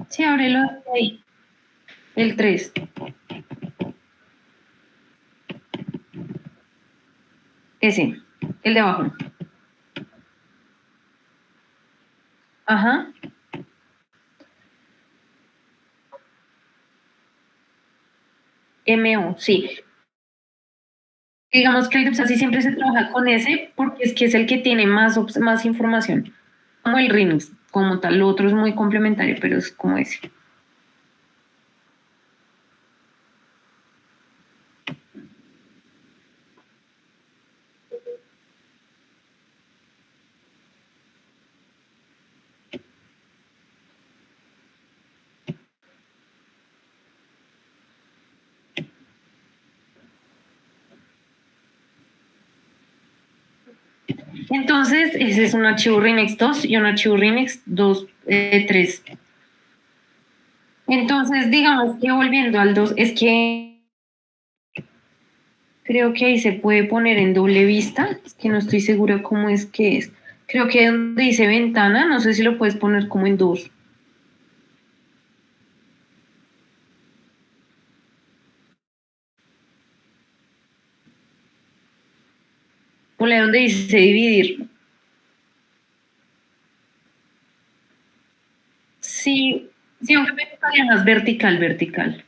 Sí, ábrelo ahí. El 3. Ese, el de abajo. Ajá. MO, sí. Digamos que el de Psasi siempre se trabaja con ese porque es que es el que tiene más información. Como el Linux, como tal. Lo otro es muy complementario, pero es como ese. Entonces, ese es un archivo Linux 2 y un archivo Linux 2, 3. Entonces, digamos que volviendo al 2, es que creo que ahí se puede poner en doble vista, es que no estoy segura cómo es que es. Creo que donde dice ventana, no sé si lo puedes poner como en dos. Ponle donde dice dividir. Sí, sí, aunque me gustaría más vertical, vertical.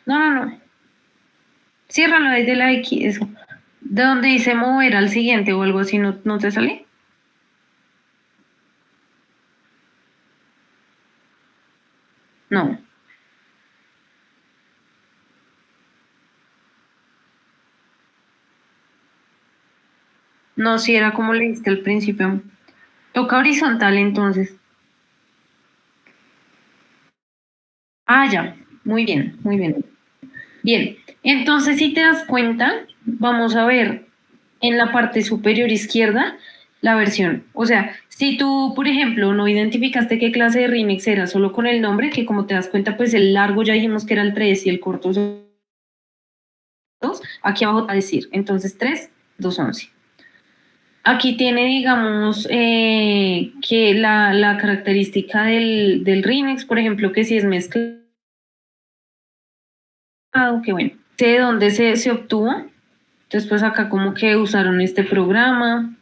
No, no, no. Ciérralo ahí de la X, eso. De donde dice mover al siguiente o algo así, ¿no, no te sale? No. No, si era como le diste al principio. Toca horizontal entonces. Ah, ya. Muy bien, muy bien. Bien. Entonces, si te das cuenta, vamos a ver en la parte superior izquierda la versión. O sea, si tú, por ejemplo, no identificaste qué clase de Remix era solo con el nombre, que como te das cuenta, pues el largo ya dijimos que era el 3 y el corto es 2, aquí abajo va a decir, entonces 3, 2, 11. Aquí tiene, digamos, que la característica del remix, por ejemplo, que si es mezclado, que bueno, sé de dónde se obtuvo. Entonces, pues acá como que usaron este programa,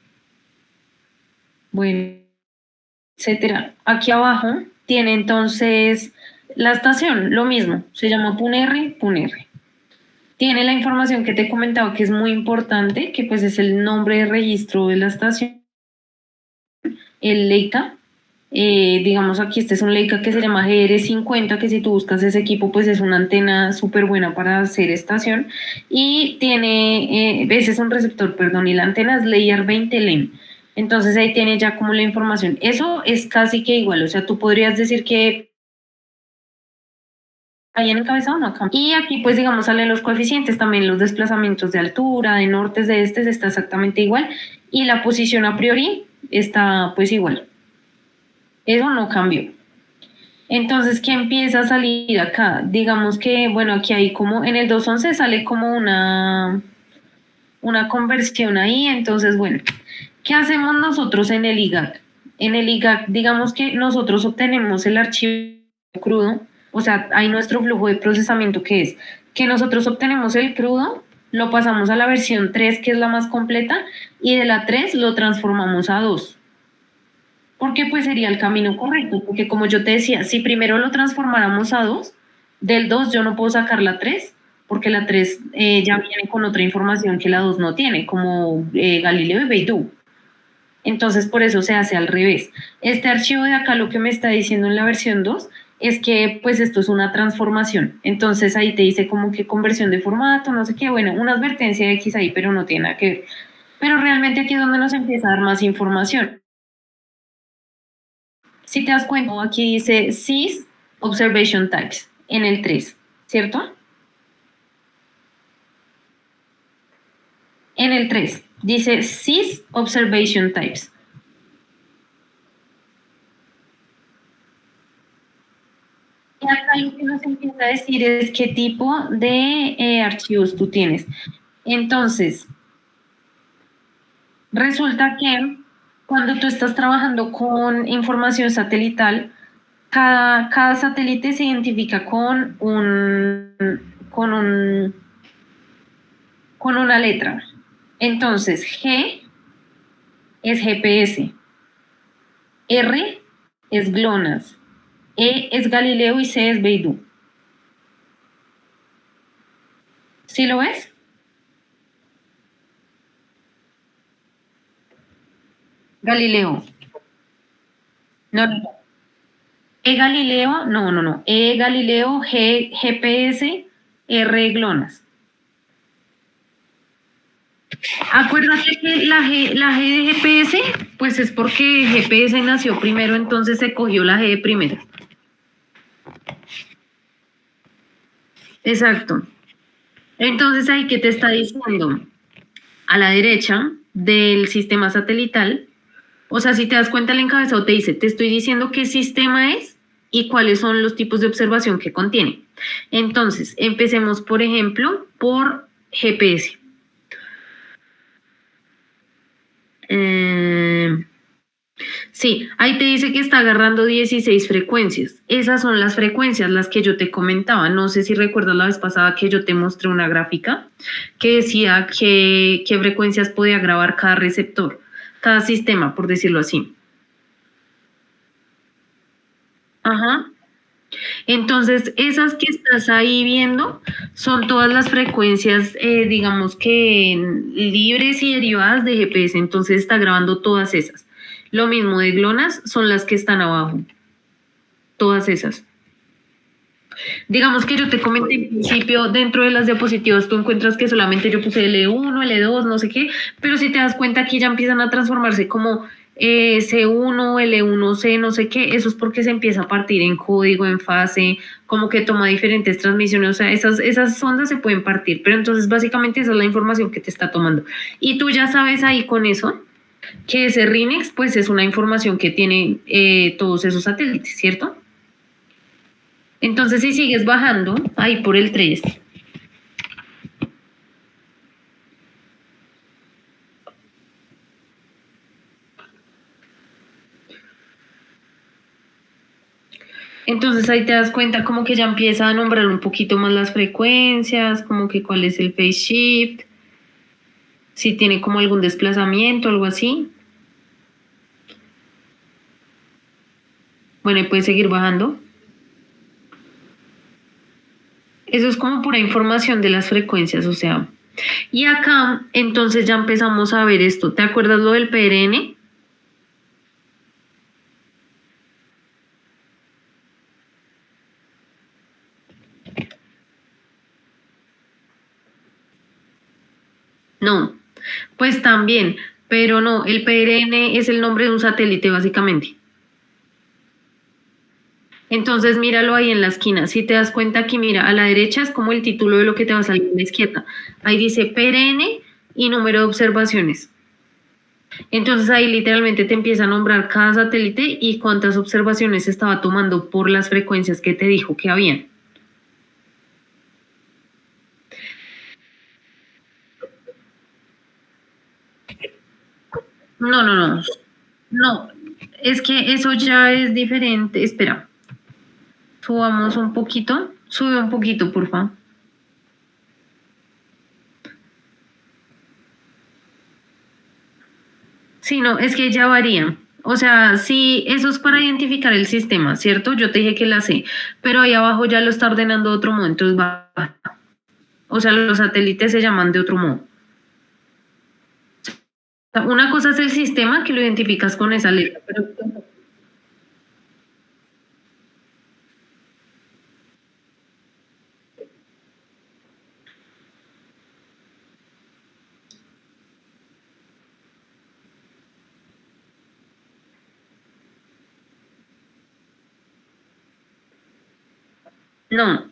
bueno, etcétera. Aquí abajo tiene entonces la estación, lo mismo, se llama Punerri, Punerri. Tiene la información que te he comentado que es muy importante, que pues es el nombre de registro de la estación, el Leica. Digamos aquí este es un Leica que se llama GR50, que si tú buscas ese equipo pues es una antena súper buena para hacer estación y tiene, ese es un receptor, perdón, y la antena es Layer 20 LEN. Entonces ahí tiene ya como la información. Eso es casi que igual, o sea, tú podrías decir que ahí en encabezado no acá. Y aquí pues digamos salen los coeficientes, también los desplazamientos de altura, de nortes, de estes, está exactamente igual. Y la posición a priori está pues igual. Eso no cambió. Entonces, ¿qué empieza a salir acá? Digamos que, bueno, aquí hay como, en el 211 sale como una conversión ahí. Entonces, bueno, ¿qué hacemos nosotros en el IGAC? En el IGAC, digamos que nosotros obtenemos el archivo crudo, o sea, hay nuestro flujo de procesamiento que es que nosotros obtenemos el crudo, lo pasamos a la versión 3, que es la más completa, y de la 3 lo transformamos a 2, porque pues sería el camino correcto, porque como yo te decía, si primero lo transformáramos a 2, del 2 yo no puedo sacar la 3, porque la 3 ya viene con otra información que la 2 no tiene, como Galileo y Beidou. Entonces, por eso se hace al revés. Este archivo de acá lo que me está diciendo en la versión 2 es que pues esto es una transformación. Entonces ahí te dice como que conversión de formato, no sé qué, bueno, una advertencia de X ahí, pero no tiene nada que ver. Pero realmente aquí es donde nos empieza a dar más información. Si te das cuenta, aquí dice SIS Observation Types en el 3, ¿cierto? En el 3 dice SIS Observation Types. Y acá lo que nos empieza a decir es qué tipo de archivos tú tienes. Entonces, resulta que cuando tú estás trabajando con información satelital, cada satélite se identifica con un, con una letra. Entonces, G es GPS, R es GLONASS, E es Galileo y C es Beidou. ¿Sí lo ves? Galileo. No, no, no. E Galileo, no, no, no. E Galileo, G, GPS, R GLONASS. Acuérdate que la G de GPS, pues es porque GPS nació primero, entonces se cogió la G de primera. Exacto. Entonces ahí que te está diciendo a la derecha del sistema satelital, o sea, si te das cuenta el encabezado te dice, te estoy diciendo qué sistema es y cuáles son los tipos de observación que contiene. Entonces, empecemos, por ejemplo, por GPS. Eh, sí, ahí te dice que está agarrando 16 frecuencias. Esas son las frecuencias, las que yo te comentaba. No sé si recuerdas la vez pasada que yo te mostré una gráfica que decía qué frecuencias podía grabar cada receptor, cada sistema, por decirlo así. Ajá. Entonces, esas que estás ahí viendo son todas las frecuencias, digamos que libres y derivadas de GPS. Entonces está grabando todas esas. Lo mismo de GLONASS son las que están abajo, todas esas. Digamos que yo te comenté en principio, dentro de las diapositivas tú encuentras que solamente yo puse L1, L2, no sé qué, pero si te das cuenta aquí ya empiezan a transformarse como C1, L1C, no sé qué, eso es porque se empieza a partir en código, en fase, como que toma diferentes transmisiones, o sea, esas ondas se pueden partir, pero entonces básicamente esa es la información que te está tomando. Y tú ya sabes ahí con eso que ese RINEX pues es una información que tiene todos esos satélites, ¿cierto? Entonces, si sigues bajando, ahí por el 3, entonces ahí te das cuenta como que ya empieza a nombrar un poquito más las frecuencias, como que cuál es el phase shift, si tiene como algún desplazamiento, algo así. Bueno, y puedes seguir bajando. Eso es como pura información de las frecuencias, o sea. Y acá, entonces ya empezamos a ver esto. ¿Te acuerdas lo del PRN? No, pues también, pero no, el PRN es el nombre de un satélite básicamente. Entonces míralo ahí en la esquina. Si te das cuenta que mira, a la derecha es como el título de lo que te va a salir a la izquierda. Ahí dice PRN y número de observaciones. Entonces ahí literalmente te empieza a nombrar cada satélite y cuántas observaciones estaba tomando por las frecuencias que te dijo que habían. No, no, no. No, es que eso ya es diferente. Espera, subamos un poquito. Sube un poquito, por favor. Sí, no, es que ya varía. O sea, sí, eso es para identificar el sistema, ¿cierto? Yo te dije que la sé, pero ahí abajo ya lo está ordenando de otro modo, entonces va. O sea, los satélites se llaman de otro modo. O sea, una cosa es el sistema que lo identificas con esa letra, pero no,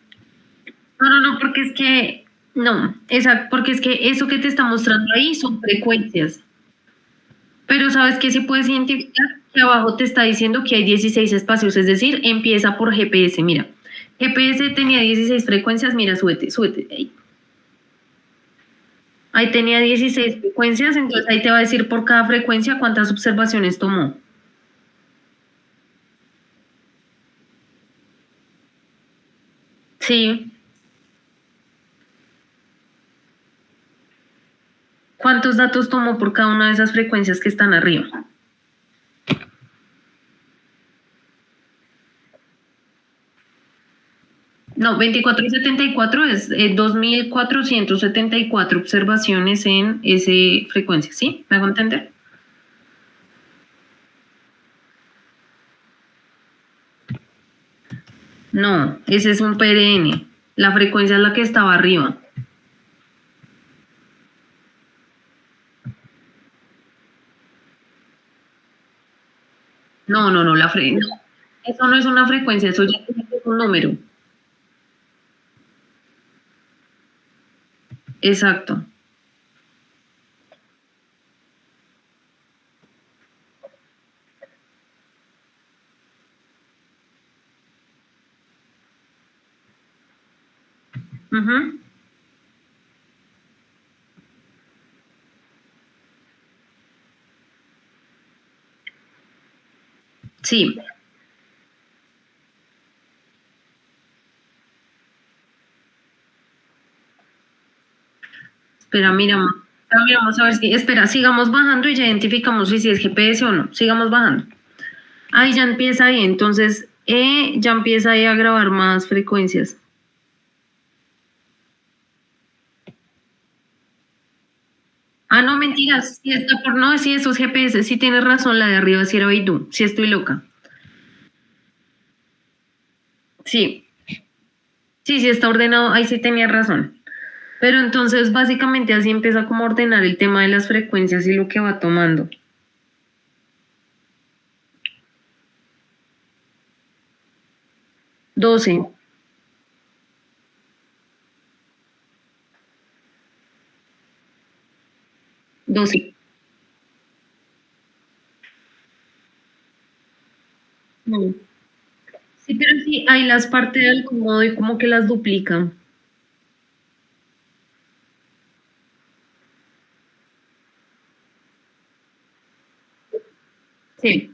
no, porque es que, no, exacto, porque es que eso que te está mostrando ahí son frecuencias. Pero sabes que si puedes identificar que abajo te está diciendo que hay 16 espacios, es decir, empieza por GPS, mira. GPS tenía 16 frecuencias, mira, súbete, súbete. Ahí tenía 16 frecuencias, entonces ahí te va a decir por cada frecuencia cuántas observaciones tomó. Sí. ¿Cuántos datos tomó por cada una de esas frecuencias que están arriba? No, 24 y 74 es 2474 observaciones en esa frecuencia, ¿sí? ¿Me hago entender? No, ese es un PRN. La frecuencia es la que estaba arriba. No, no, no, no. Eso no es una frecuencia, eso ya es un número. Exacto. Ujú. Sí. Espera, miramos a ver si, espera, sigamos bajando y ya identificamos si es GPS o no. Sigamos bajando. Ahí ya empieza ahí, entonces ya empieza ahí a grabar más frecuencias. Ah, no, mentiras. Si está por no, si esos GPS, sí tienes razón, la de arriba sí era Baidu, sí estoy loca. Sí, sí está ordenado, ahí sí tenía razón. Pero entonces básicamente así empieza como a ordenar el tema de las frecuencias y lo que va tomando. 12, 12. No. Sí, pero sí, ahí las partes del modo y como que las duplican. Sí.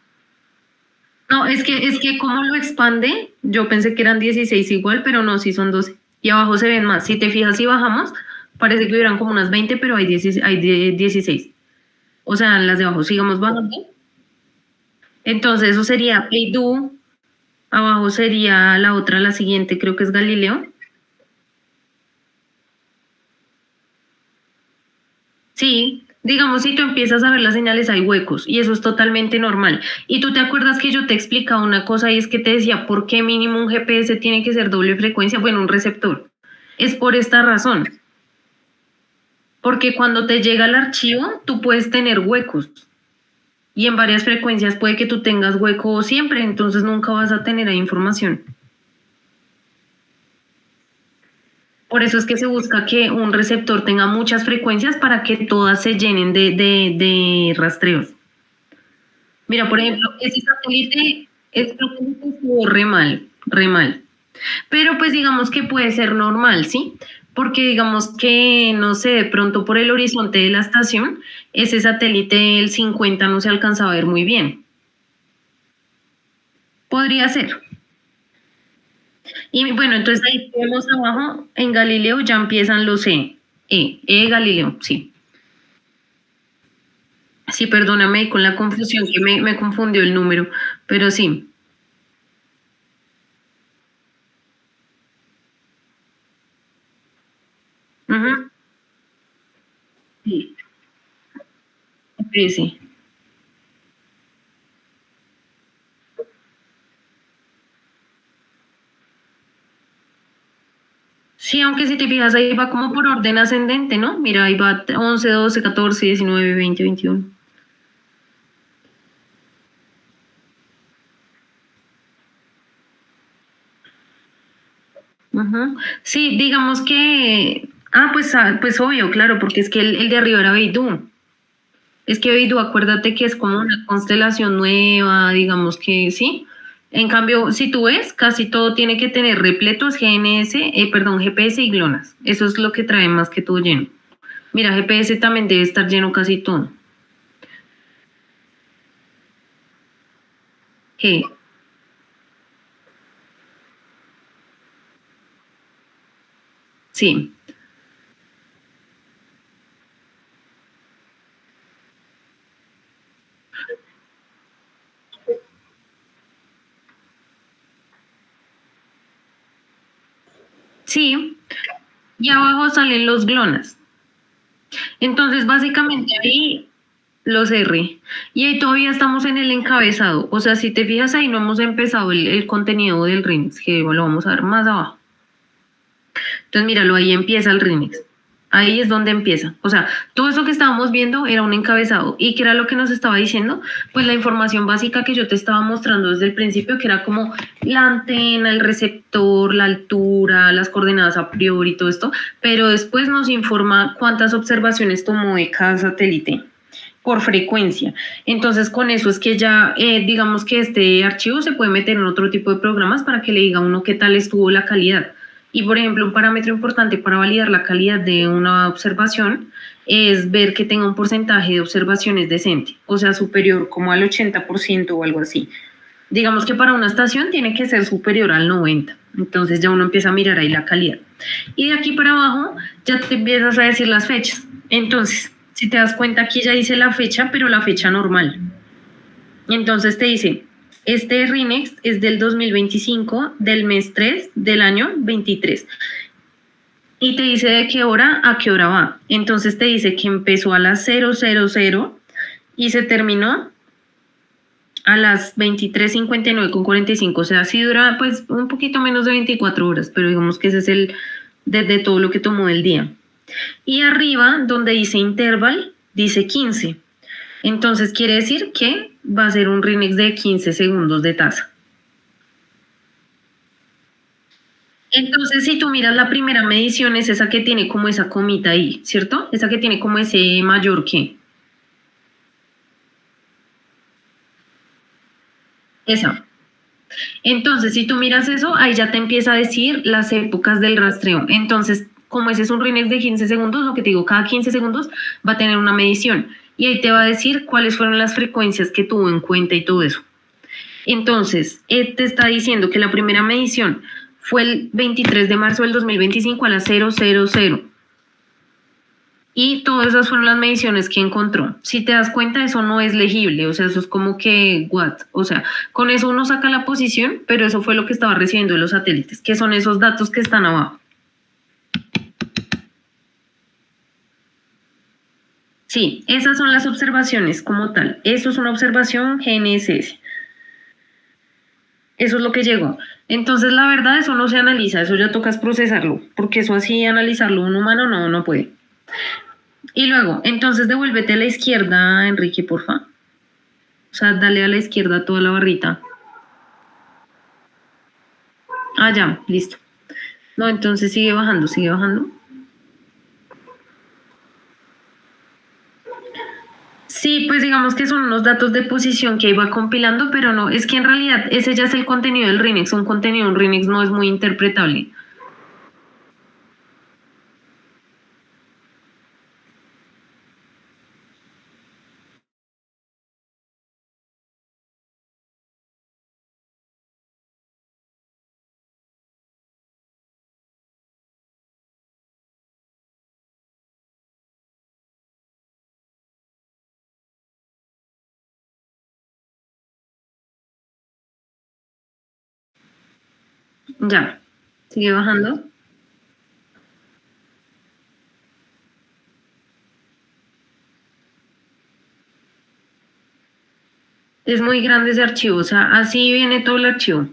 No, es que como lo expande, yo pensé que eran 16 igual, pero no, sí son 12. Y abajo se ven más. Si te fijas, si bajamos, parece que hubieran como unas 20, pero hay 16, hay 16. O sea, las de abajo, sigamos bajando. Entonces, eso sería Beidou, abajo sería la otra, la siguiente, creo que es Galileo. Sí, digamos, si tú empiezas a ver las señales, hay huecos y eso es totalmente normal. Y tú te acuerdas que yo te explicaba una cosa y es que te decía, ¿por qué mínimo un GPS tiene que ser doble frecuencia? Bueno, un receptor. Es por esta razón. porque cuando te llega el archivo, tú puedes tener huecos y en varias frecuencias puede que tú tengas hueco siempre, entonces nunca vas a tener ahí información. Por eso es que se busca que un receptor tenga muchas frecuencias para que todas se llenen de rastreos. Mira, por ejemplo, ese satélite estuvo re mal, re mal. Pero pues digamos que puede ser normal, ¿sí? Porque digamos que, no sé, de pronto por el horizonte de la estación, ese satélite, el 50, no se alcanzaba a ver muy bien. Podría ser. Y bueno, entonces ahí vemos abajo, en Galileo ya empiezan los Galileo, sí. Sí, perdóname con la confusión, que me confundió el número, pero sí. Ujú, sí, sí, sí. Sí, aunque si te fijas ahí va como por orden ascendente, ¿no? Mira, ahí va 11, 12, 14, 19, 20, 21. Ujú. Sí, digamos que, pues obvio, claro, porque es que el de arriba era Beidou. Es que Beidou, acuérdate que es como una constelación nueva, digamos que sí. En cambio, si tú ves, casi todo tiene que tener repletos GPS y GLONASS. Eso es lo que trae más que todo lleno. Mira, GPS también debe estar lleno casi todo. ¿Qué? Sí. Sí, y abajo salen los GLONASS. Entonces, básicamente ahí los R. Y ahí todavía estamos en el encabezado. O sea, si te fijas ahí no hemos empezado el contenido del remix, que lo vamos a ver más abajo. Entonces, míralo, ahí empieza el remix. Ahí es donde empieza. O sea, todo eso que estábamos viendo era un encabezado. ¿Y qué era lo que nos estaba diciendo? Pues la información básica que yo te estaba mostrando desde el principio, que era como la antena, el receptor, la altura, las coordenadas a priori, todo esto. Pero después nos informa cuántas observaciones tomó de cada satélite por frecuencia. Entonces, con eso es que ya, digamos que este archivo se puede meter en otro tipo de programas para que le diga a uno qué tal estuvo la calidad. Y, por ejemplo, un parámetro importante para validar la calidad de una observación es ver que tenga un porcentaje de observaciones decente, o sea, superior como al 80% o algo así. Digamos que para una estación tiene que ser superior al 90%. Entonces ya uno empieza a mirar ahí la calidad. Y de aquí para abajo ya te empiezas a decir las fechas. Entonces, si te das cuenta, aquí ya dice la fecha, pero la fecha normal. Entonces te dice, este Rinex es del 2025, del mes 3, del año 23. Y te dice de qué hora a qué hora va. Entonces te dice que empezó a las 000 y se terminó a las 23:59:45. O sea, sí dura pues un poquito menos de 24 horas, pero digamos que ese es el de todo lo que tomó el día. Y arriba, donde dice interval, dice 15. Entonces quiere decir que va a ser un remix de 15 segundos de tasa. Entonces, si tú miras la primera medición, es esa que tiene como esa comita ahí, ¿cierto? Esa que tiene como ese mayor que. Esa. Entonces, si tú miras eso, ahí ya te empieza a decir las épocas del rastreo. Entonces, como ese es un remix de 15 segundos, lo que te digo, cada 15 segundos va a tener una medición. Y ahí te va a decir cuáles fueron las frecuencias que tuvo en cuenta y todo eso. Entonces, te está diciendo que la primera medición fue el 23 de marzo del 2025 a las 000. Y todas esas fueron las mediciones que encontró. Si te das cuenta, eso no es legible, o sea, eso es como que, what? O sea, con eso uno saca la posición, pero eso fue lo que estaba recibiendo de los satélites, que son esos datos que están abajo. Sí, esas son las observaciones como tal. Eso es una observación GNSS. Eso es lo que llegó. Entonces, la verdad, eso no se analiza, eso ya tocas procesarlo, porque eso así analizarlo un humano no puede. Y luego, entonces devuélvete a la izquierda, Enrique, porfa. O sea, dale a la izquierda toda la barrita. Ah, ya, listo. No, entonces sigue bajando, sigue bajando. Sí, pues digamos que son unos datos de posición que iba compilando, pero no, es que en realidad ese ya es el contenido del Remix. Un contenido, un Remix no es muy interpretable. Ya, sigue bajando. Es muy grande ese archivo, o sea, así viene todo el archivo.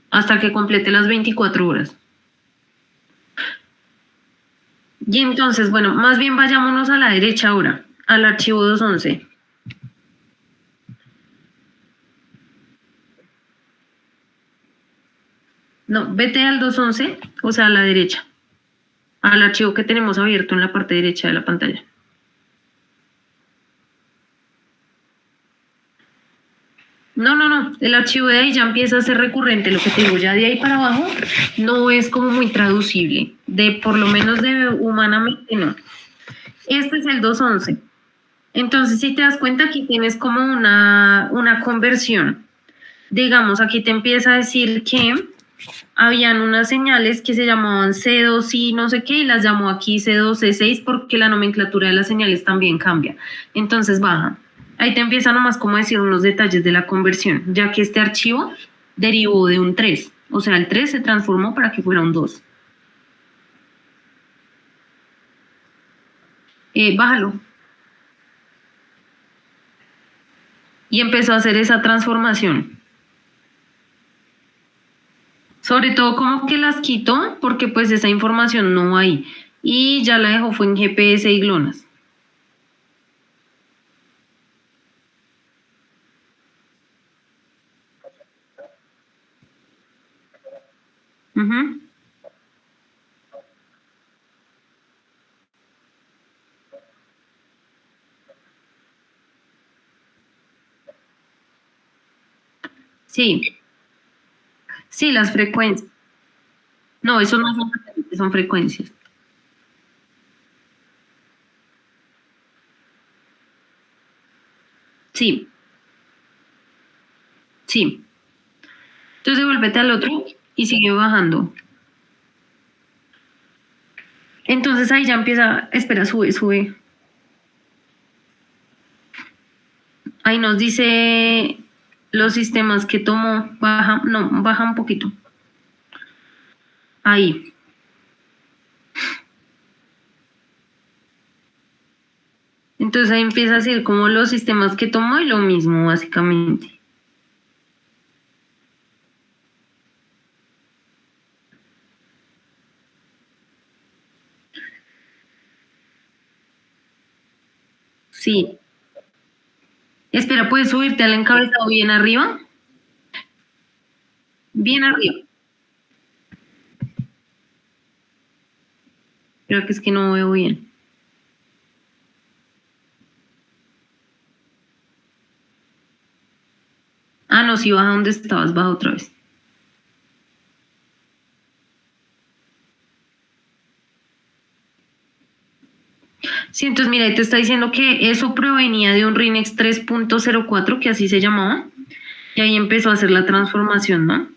Hasta que complete las 24 horas. Y entonces, bueno, más bien vayámonos a la derecha ahora, al archivo 211. No, vete al 211, o sea, a la derecha, al archivo que tenemos abierto en la parte derecha de la pantalla. No, no, no, el archivo de ahí ya empieza a ser recurrente, lo que te digo, ya de ahí para abajo no es como muy traducible, de por lo menos de humanamente no. Este es el 211. Entonces, si te das cuenta, aquí tienes como una conversión. Digamos, aquí te empieza a decir que habían unas señales que se llamaban C2 y no sé qué, y las llamó aquí C2, C6 porque la nomenclatura de las señales también cambia. Entonces baja. Ahí te empieza nomás como a decir unos detalles de la conversión, ya que este archivo derivó de un 3. O sea, el 3 se transformó para que fuera un 2. Bájalo. Y empezó a hacer esa transformación. Sobre todo como que las quitó porque pues esa información no hay. Y ya la dejó fue en GPS y GLONASS. Ujú. Sí, sí, las frecuencias. No, eso no son frecuencias, son frecuencias. Sí, sí. Entonces vuélvete al otro y sigue bajando. Entonces ahí ya empieza, espera, sube, sube. Ahí nos dice los sistemas que tomó, baja, no, baja un poquito. Ahí. Entonces ahí empieza a decir como los sistemas que tomó y lo mismo, básicamente. Sí. Espera, ¿puedes subirte al encabezado bien arriba? Bien arriba. Creo que es que no veo bien. Ah, no, sí, baja donde estabas, baja otra vez. Sí, entonces mira, ahí te está diciendo que eso provenía de un Rinex 3.04, que así se llamaba, y ahí empezó a hacer la transformación, ¿no?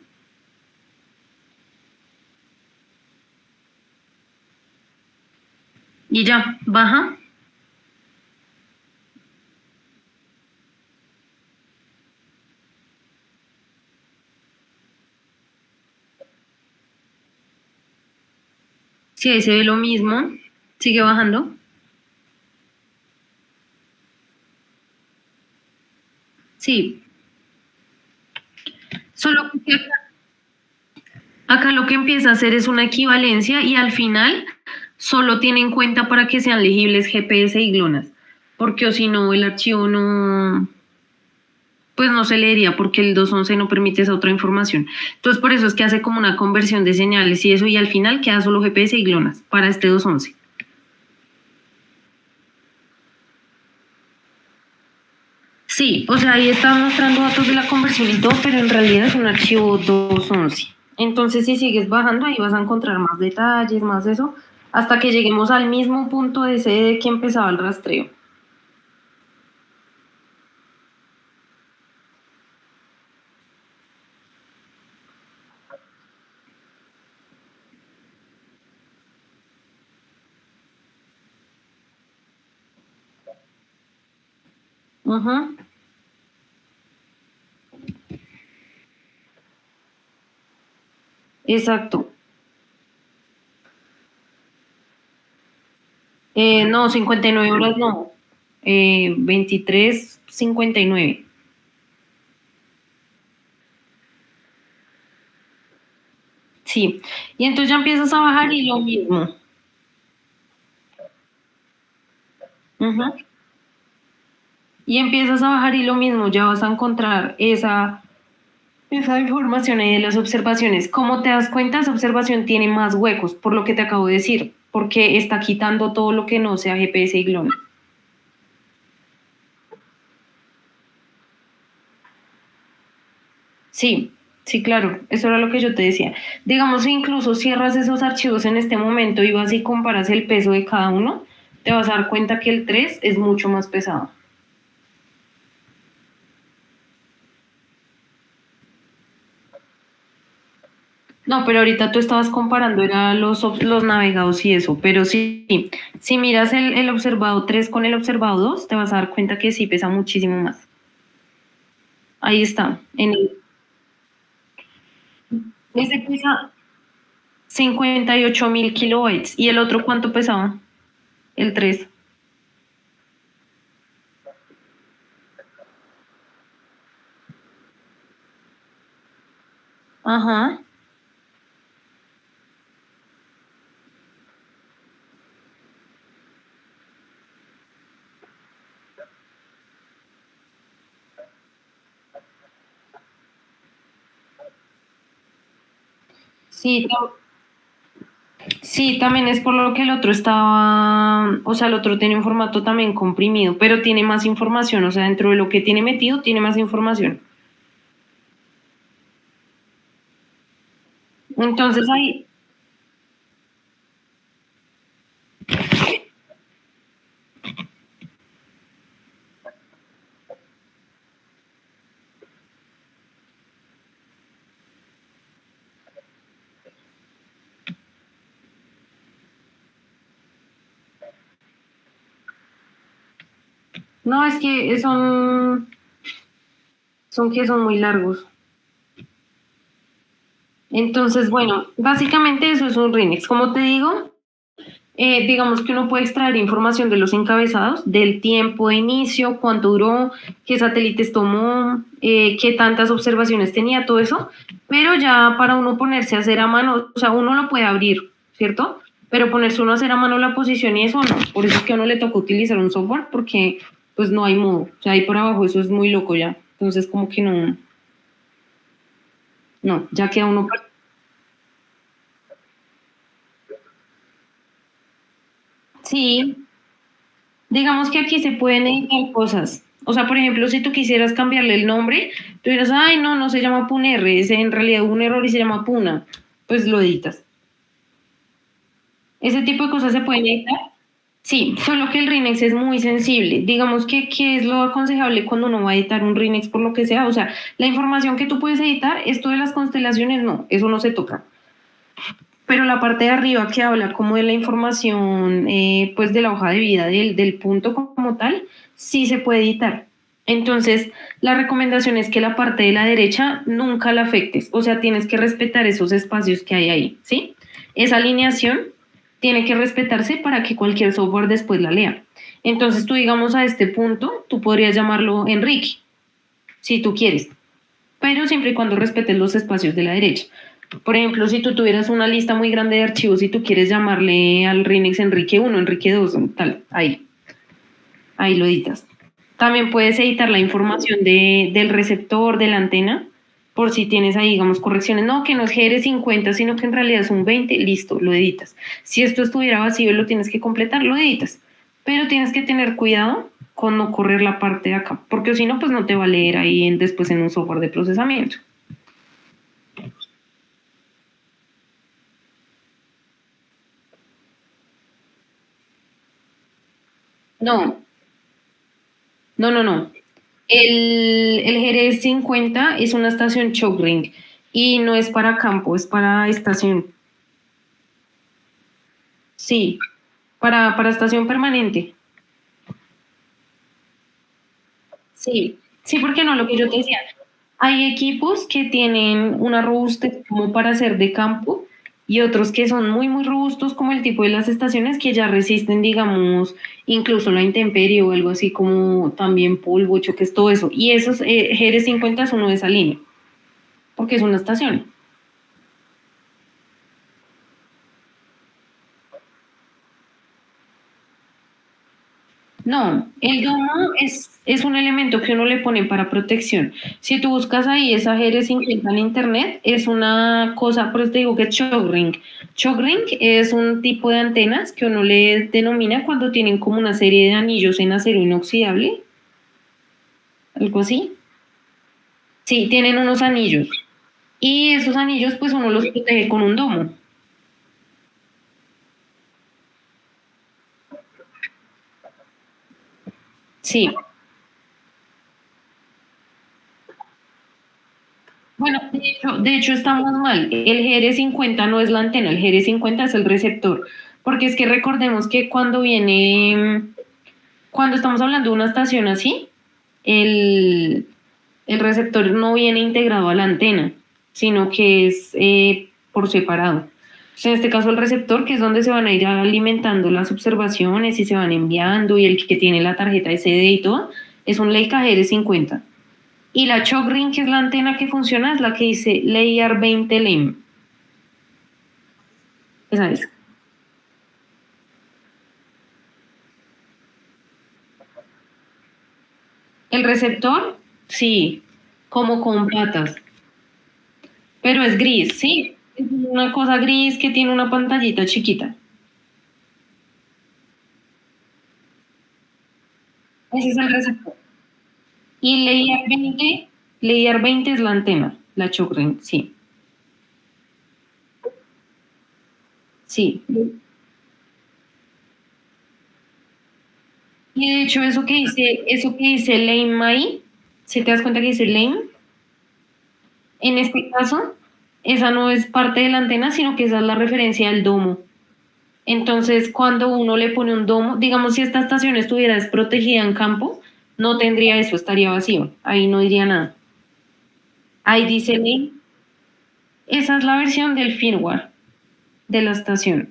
Y ya, baja. Sí, ahí se ve lo mismo. Sigue bajando. Sí, solo que acá lo que empieza a hacer es una equivalencia y al final solo tiene en cuenta para que sean legibles GPS y GLONASS, porque o si no el archivo no, pues no se leería porque el 211 no permite esa otra información. Entonces por eso es que hace como una conversión de señales y eso y al final queda solo GPS y GLONASS para este 211. Sí, o sea, ahí está mostrando datos de la conversión y todo, pero en realidad es un archivo 211. Entonces, si sigues bajando, ahí vas a encontrar más detalles, más de eso, hasta que lleguemos al mismo punto de ese de que empezaba el rastreo. Ujú, exacto. No, 59 horas no. 23:59. Sí. Y entonces ya empiezas a bajar y lo mismo. Ujú. Y empiezas a bajar y lo mismo, ya vas a encontrar esa información ahí de las observaciones. ¿Cómo te das cuenta? Esa observación tiene más huecos, por lo que te acabo de decir, porque está quitando todo lo que no sea GPS y GLONASS. Sí, sí, claro, eso era lo que yo te decía. Digamos, si incluso cierras esos archivos en este momento y vas y comparas el peso de cada uno, te vas a dar cuenta que el 3 es mucho más pesado. No, pero ahorita tú estabas comparando, era los navegados y eso, pero sí, si miras el observado 3 con el observado 2, te vas a dar cuenta que sí pesa muchísimo más. Ahí está, ese pesa 58.000 kilobytes. ¿Y el otro cuánto pesaba? El 3. Ajá. Sí, sí, también es por lo que el otro estaba, o sea, el otro tiene un formato también comprimido, pero tiene más información, o sea, dentro de lo que tiene metido, tiene más información. Entonces ahí, no, es que son que son muy largos. Entonces, bueno, básicamente eso es un Rinex. Como te digo, digamos que uno puede extraer información de los encabezados, del tiempo de inicio, cuánto duró, qué satélites tomó, qué tantas observaciones tenía, todo eso, pero ya para uno ponerse a hacer a mano, o sea, uno lo puede abrir, ¿cierto? Pero ponerse uno a hacer a mano la posición y eso no, por eso es que a uno le toca utilizar un software porque pues no hay modo, o sea, ahí por abajo eso es muy loco ya, entonces como que no, no, ya queda uno. Sí, digamos que aquí se pueden editar cosas. O sea, por ejemplo, si tú quisieras cambiarle el nombre, tú dirás, ay, no, no se llama Punerre, es en realidad un error y se llama Puna. Pues lo editas. Ese tipo de cosas se pueden editar. Sí, solo que el Rinex es muy sensible. Digamos que, ¿qué es lo aconsejable cuando uno va a editar un Rinex por lo que sea? O sea, la información que tú puedes editar, esto de las constelaciones, no, eso no se toca. Pero la parte de arriba que habla como de la información, pues de la hoja de vida del punto como tal, sí se puede editar. Entonces, la recomendación es que la parte de la derecha nunca la afectes, o sea, tienes que respetar esos espacios que hay ahí, ¿sí? Esa alineación tiene que respetarse para que cualquier software después la lea. Entonces, tú digamos a este punto, tú podrías llamarlo Enrique, si tú quieres, pero siempre y cuando respetes los espacios de la derecha. Por ejemplo, si tú tuvieras una lista muy grande de archivos y tú quieres llamarle al Rinex Enrique 1, Enrique 2, tal, ahí lo editas. También puedes editar la información del receptor, de la antena, por si tienes ahí, digamos, correcciones. No, que no es GR50, sino que en realidad es un 20, listo, lo editas. Si esto estuviera vacío y lo tienes que completar, lo editas. Pero tienes que tener cuidado con no correr la parte de acá, porque si no, pues no te va a leer ahí después en un software de procesamiento. No, no. El Jerez 50 es una estación choke ring y no es para campo, es para estación. Sí, para estación permanente. Sí, sí, porque no, lo que yo te decía, hay equipos que tienen una robustez como para ser de campo y otros que son muy robustos como el tipo de las estaciones que ya resisten, digamos, incluso la intemperie o algo así como también polvo, choques, todo eso. Y esos GR50 es uno de esa línea, porque es una estación. No, el domo es un elemento que uno le pone para protección. Si tú buscas ahí esa GR50 en internet, es una cosa, por eso te digo que es choke ring. Choke ring es un tipo de antenas que uno le denomina cuando tienen como una serie de anillos en acero inoxidable, algo así. Sí, tienen unos anillos. Y esos anillos, pues uno los protege con un domo. Sí. Bueno, de hecho estamos mal. El GR50 no es la antena, el GR50 es el receptor. Porque es que recordemos que cuando estamos hablando de una estación así, el, el receptor no viene integrado a la antena, sino que es por separado. En este caso el receptor, que es donde se van a ir alimentando las observaciones y se van enviando, y el que tiene la tarjeta SD y todo, es un Leica GR50. Y la choke ring, que es la antena que funciona, es la que dice Layer 20 LEM. Esa es. El receptor, sí, como con patas, pero es gris, sí. Es una cosa gris que tiene una pantallita chiquita. Ese es el receptor. Y Layer 20 es la antena, la choke ring, sí. Sí. Y de hecho, eso que dice lame ahí, si te das cuenta que dice lame, en este caso, esa no es parte de la antena, sino que esa es la referencia al domo. Entonces, cuando uno le pone un domo, digamos, si esta estación estuviera desprotegida en campo, no tendría eso, estaría vacío. Ahí no diría nada. Ahí dice lane. Esa es la versión del firmware de la estación.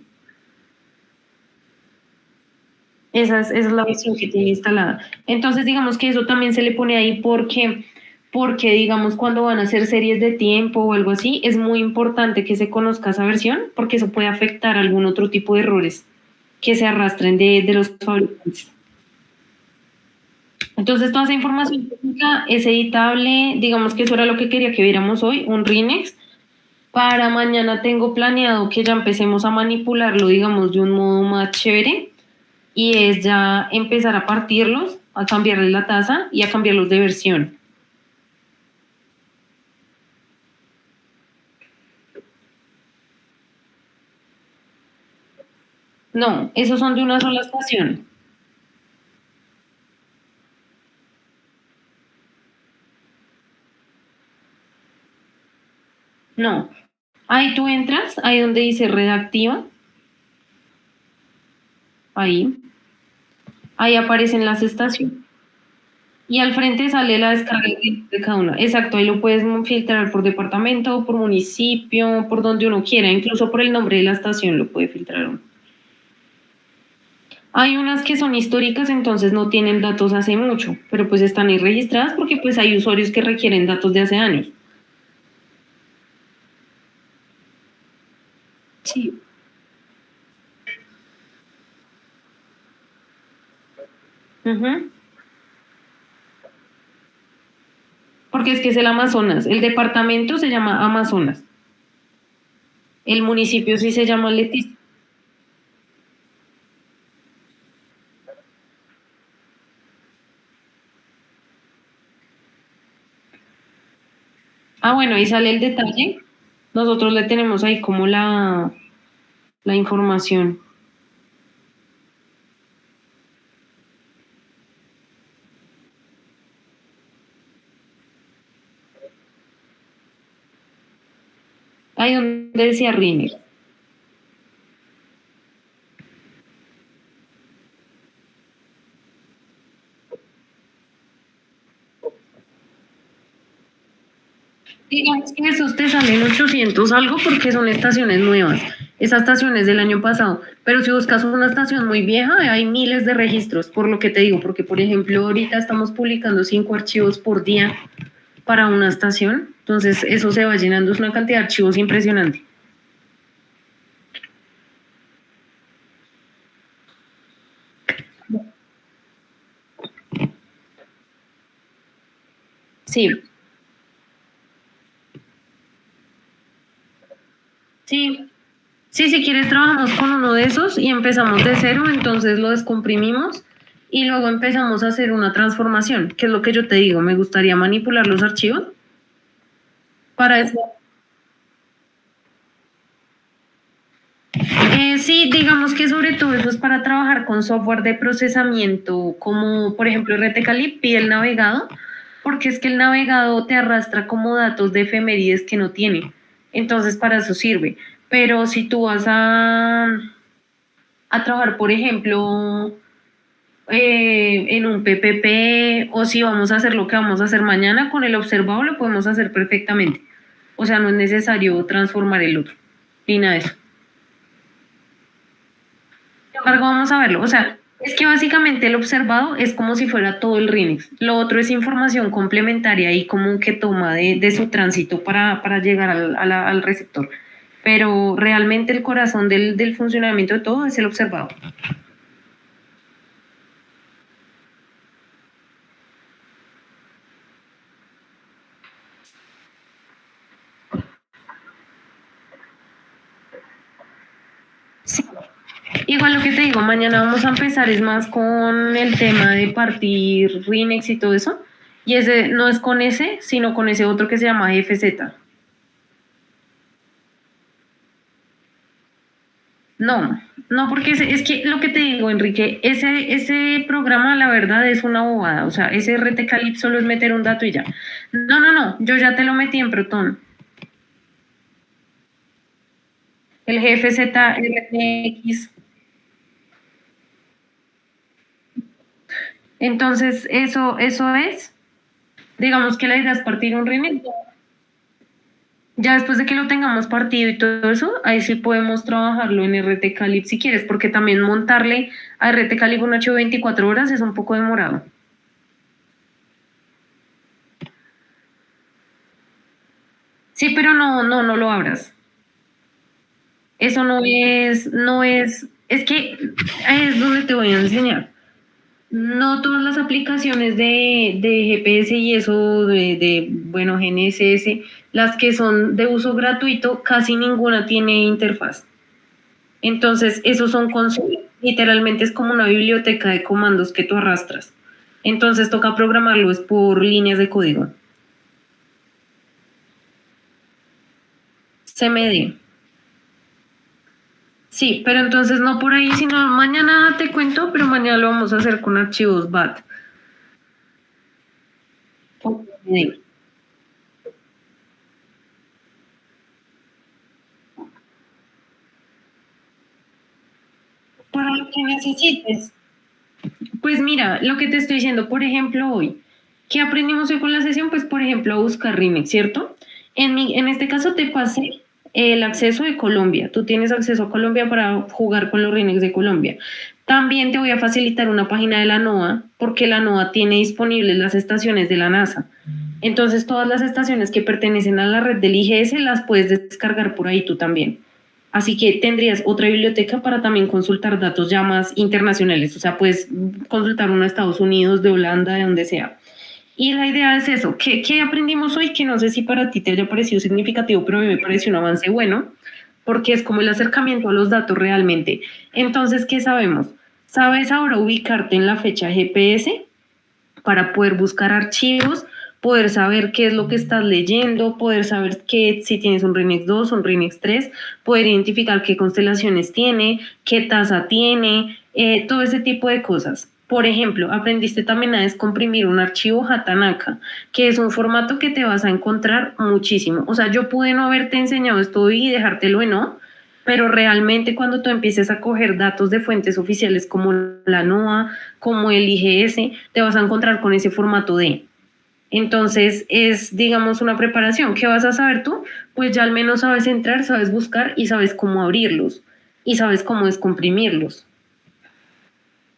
Esa es la versión que tiene instalada. Entonces, digamos que eso también se le pone ahí porque, digamos, cuando van a hacer series de tiempo o algo así, es muy importante que se conozca esa versión porque eso puede afectar algún otro tipo de errores que se arrastren de los fabricantes. Entonces, toda esa información técnica es editable. Digamos que eso era lo que quería que viéramos hoy, un Rinex. Para mañana tengo planeado que ya empecemos a manipularlo, digamos, de un modo más chévere. Y es ya empezar a partirlos, a cambiarles la tasa y a cambiarlos de versión. No, esos son de una sola estación. No. Ahí tú entras, ahí donde dice redactiva, ahí. Ahí aparecen las estaciones. Y al frente sale la descarga de cada una. Exacto, ahí lo puedes filtrar por departamento, por municipio, por donde uno quiera, incluso por el nombre de la estación lo puede filtrar uno. Hay unas que son históricas, entonces no tienen datos hace mucho, pero pues están ahí registradas porque pues hay usuarios que requieren datos de hace años. Sí. Ujú. Porque es que es el Amazonas. El departamento se llama Amazonas. El municipio sí se llama Leticia. Ah, bueno, ahí sale el detalle. Nosotros le tenemos ahí como la información. Ahí donde decía Riner. Digamos que esos te salen 800 algo porque son estaciones nuevas. Esa estación es del año pasado. Pero si buscas una estación muy vieja, hay miles de registros, por lo que te digo, porque por ejemplo ahorita estamos publicando 5 archivos por día para una estación. Entonces eso se va llenando, es una cantidad de archivos impresionante. Sí, sí. Sí, si quieres trabajamos con uno de esos y empezamos de cero, entonces lo descomprimimos y luego empezamos a hacer una transformación, que es lo que yo te digo, me gustaría manipular los archivos para eso. Sí, digamos que sobre todo eso es para trabajar con software de procesamiento, como por ejemplo RTCali pide el navegado, porque es que el navegado te arrastra como datos de efemérides que no tiene. Entonces para eso sirve. Pero si tú vas a trabajar, por ejemplo, en un PPP o si vamos a hacer lo que vamos a hacer mañana con el observado, lo podemos hacer perfectamente. O sea, no es necesario transformar el otro, ni nada de eso. Sin embargo, vamos a verlo. O sea, es que básicamente el observado es como si fuera todo el RINEX. Lo otro es información complementaria y como que toma de su tránsito para llegar al receptor. Pero realmente el corazón del funcionamiento de todo es el observado. Sí. Igual lo que te digo, mañana vamos a empezar es más con el tema de partir RINEX y todo eso. Y ese no es con ese, sino con ese otro que se llama FZ. No, no, porque es que lo que te digo, Enrique, ese programa la verdad es una bobada. O sea, ese RT Calypso solo es meter un dato y ya. No, no, no, yo ya te lo metí en Proton. El GFZ, RTX. Entonces, eso es. Digamos que la idea es partir un RINEX. Ya después de que lo tengamos partido y todo eso, ahí sí podemos trabajarlo en RT Calip si quieres, porque también montarle a RT Calip un archivo 24 horas es un poco demorado. Sí, pero no lo abras. Eso es que ahí es donde te voy a enseñar. No todas las aplicaciones de GPS y eso bueno, GNSS, las que son de uso gratuito, casi ninguna tiene interfaz. Entonces, esos son consolas. Literalmente es como una biblioteca de comandos que tú arrastras. Entonces, toca programarlo es por líneas de código. CMD. Sí, pero entonces no por ahí, sino mañana te cuento, pero mañana lo vamos a hacer con archivos BAT. Con CMD. Para lo que necesites. Pues mira, lo que te estoy diciendo, por ejemplo, hoy, ¿qué aprendimos hoy con la sesión? Pues, por ejemplo, a buscar remix, ¿cierto? En este caso te pasé el acceso de Colombia. Tú tienes acceso a Colombia para jugar con los remix de Colombia. También te voy a facilitar una página de la NOAA, porque la NOAA tiene disponibles las estaciones de la NASA. Entonces, todas las estaciones que pertenecen a la red del IGS las puedes descargar por ahí tú también. Así que tendrías otra biblioteca para también consultar datos ya más internacionales. O sea, puedes consultar uno de Estados Unidos, de Holanda, de donde sea. Y la idea es eso. ¿Qué aprendimos hoy? Que no sé si para ti te haya parecido significativo, pero a mí me pareció un avance bueno, porque es como el acercamiento a los datos realmente. Entonces, ¿qué sabemos? ¿Sabes ahora ubicarte en la fecha GPS para poder buscar archivos, poder saber qué es lo que estás leyendo, poder saber si tienes un RINEX 2, un RINEX 3, poder identificar qué constelaciones tiene, qué tasa tiene, todo ese tipo de cosas? Por ejemplo, aprendiste también a descomprimir un archivo Hatanaka, que es un formato que te vas a encontrar muchísimo. O sea, yo pude no haberte enseñado esto hoy y dejártelo en no, pero realmente cuando tú empieces a coger datos de fuentes oficiales como la NOAA, como el IGS, te vas a encontrar con ese formato de. Entonces es, digamos, una preparación. ¿Qué vas a saber tú? Pues ya al menos sabes entrar, sabes buscar y sabes cómo abrirlos y sabes cómo descomprimirlos.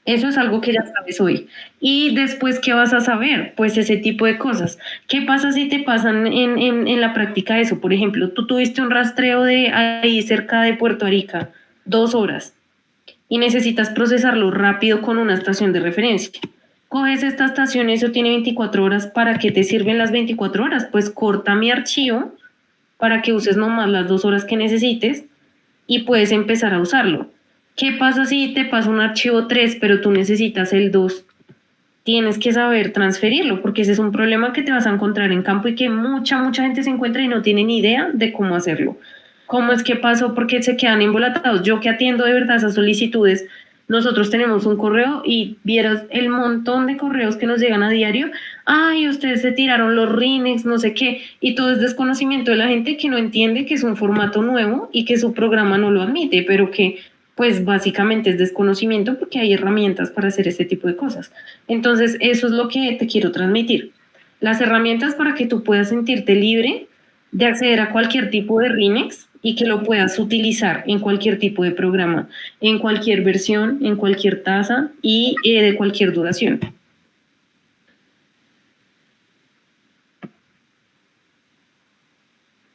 Eso es algo que ya sabes hoy. Y después, ¿qué vas a saber? Pues ese tipo de cosas. ¿Qué pasa si te pasan en la práctica eso? Por ejemplo, tú tuviste un rastreo de ahí cerca de Puerto Arica, 2 horas, y necesitas procesarlo rápido con una estación de referencia. Coges esta estación, eso tiene 24 horas. ¿Para qué te sirven las 24 horas? Pues corta mi archivo para que uses nomás las 2 horas que necesites y puedes empezar a usarlo. ¿Qué pasa si te pasa un archivo 3 pero tú necesitas el 2? Tienes que saber transferirlo porque ese es un problema que te vas a encontrar en campo y que mucha gente se encuentra y no tiene ni idea de cómo hacerlo. ¿Cómo es que pasó? Porque se quedan embolatados. Yo que atiendo de verdad esas solicitudes, nosotros tenemos un correo y vieras el montón de correos que nos llegan a diario. Ay, ustedes se tiraron los RINEX, no sé qué, y todo es desconocimiento de la gente que no entiende que es un formato nuevo y que su programa no lo admite, pero que pues básicamente es desconocimiento porque hay herramientas para hacer ese tipo de cosas. Entonces, eso es lo que te quiero transmitir. Las herramientas para que tú puedas sentirte libre de acceder a cualquier tipo de RINEX y que lo puedas utilizar en cualquier tipo de programa, en cualquier versión, en cualquier tasa y de cualquier duración.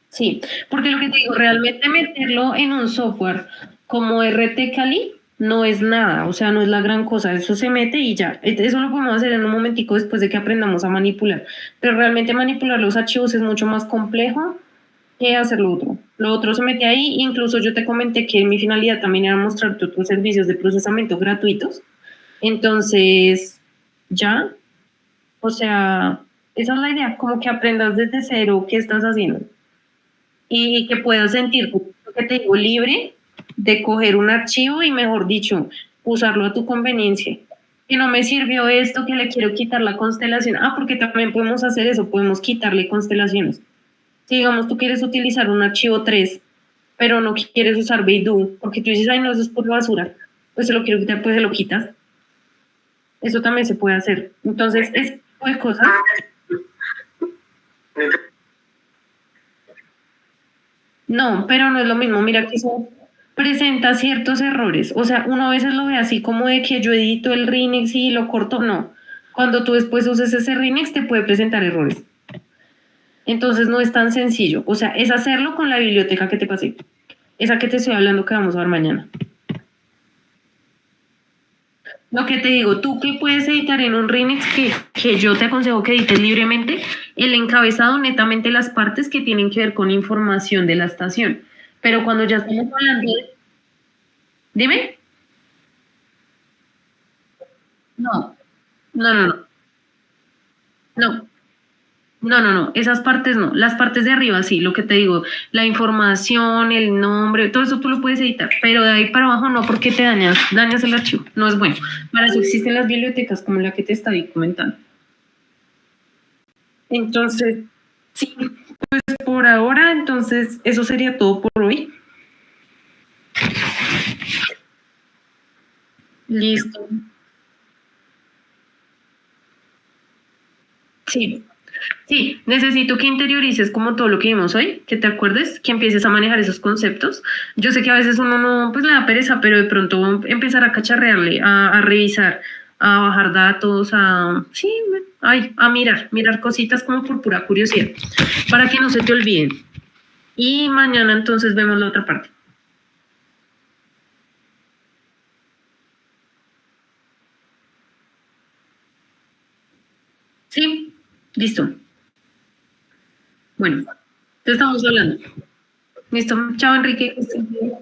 Sí, porque lo que te digo, realmente meterlo en un software como RT Cali no es nada, o sea, no es la gran cosa, eso se mete y ya. Eso lo podemos hacer en un momentico después de que aprendamos a manipular, pero realmente manipular los archivos es mucho más complejo que hacer lo otro. Lo otro se mete ahí, incluso yo te comenté que mi finalidad también era mostrarte otros servicios de procesamiento gratuitos, entonces ya, o sea, esa es la idea, como que aprendas desde cero qué estás haciendo y que puedas sentirte, lo que te digo, libre de coger un archivo y, mejor dicho, usarlo a tu conveniencia. Que no me sirvió esto, que le quiero quitar la constelación. Ah, porque también podemos hacer eso, podemos quitarle constelaciones. Si digamos tú quieres utilizar un archivo 3 pero no quieres usar Beidou, porque tú dices, ay, no, eso es por basura, pues se lo quiero quitar, pues se lo quitas. Eso también se puede hacer. Entonces, ese tipo de cosas. No, pero no es lo mismo. Mira que eso presenta ciertos errores. O sea, uno a veces lo ve así como de que yo edito el Rinex y lo corto. No. Cuando tú después uses ese Rinex te puede presentar errores. Entonces no es tan sencillo. O sea, es hacerlo con la biblioteca que te pasé. Esa que te estoy hablando que vamos a ver mañana. Lo que te digo, tú que puedes editar en un Rinex que yo te aconsejo que edites libremente, el encabezado netamente las partes que tienen que ver con información de la estación. Pero cuando ya estamos hablando de... Dime. No, no, no, no, no, no, esas partes no, las partes de arriba sí, lo que te digo, la información, el nombre, todo eso tú lo puedes editar, pero de ahí para abajo no, porque te dañas el archivo, no es bueno. Para eso existen las bibliotecas como la que te estaba comentando. Entonces, sí, por ahora, entonces eso sería todo por hoy. Listo. Sí, sí, necesito que interiorices como todo lo que vimos hoy, que te acuerdes, que empieces a manejar esos conceptos. Yo sé que a veces uno no, pues le da pereza, pero de pronto empezar a cacharrearle, a revisar, a bajar datos, sí, ay, a mirar cositas como por pura curiosidad, para que no se te olviden. Y mañana entonces vemos la otra parte. Sí, listo. Bueno, te estamos hablando. Listo. Chao, Enrique. Que estés bien.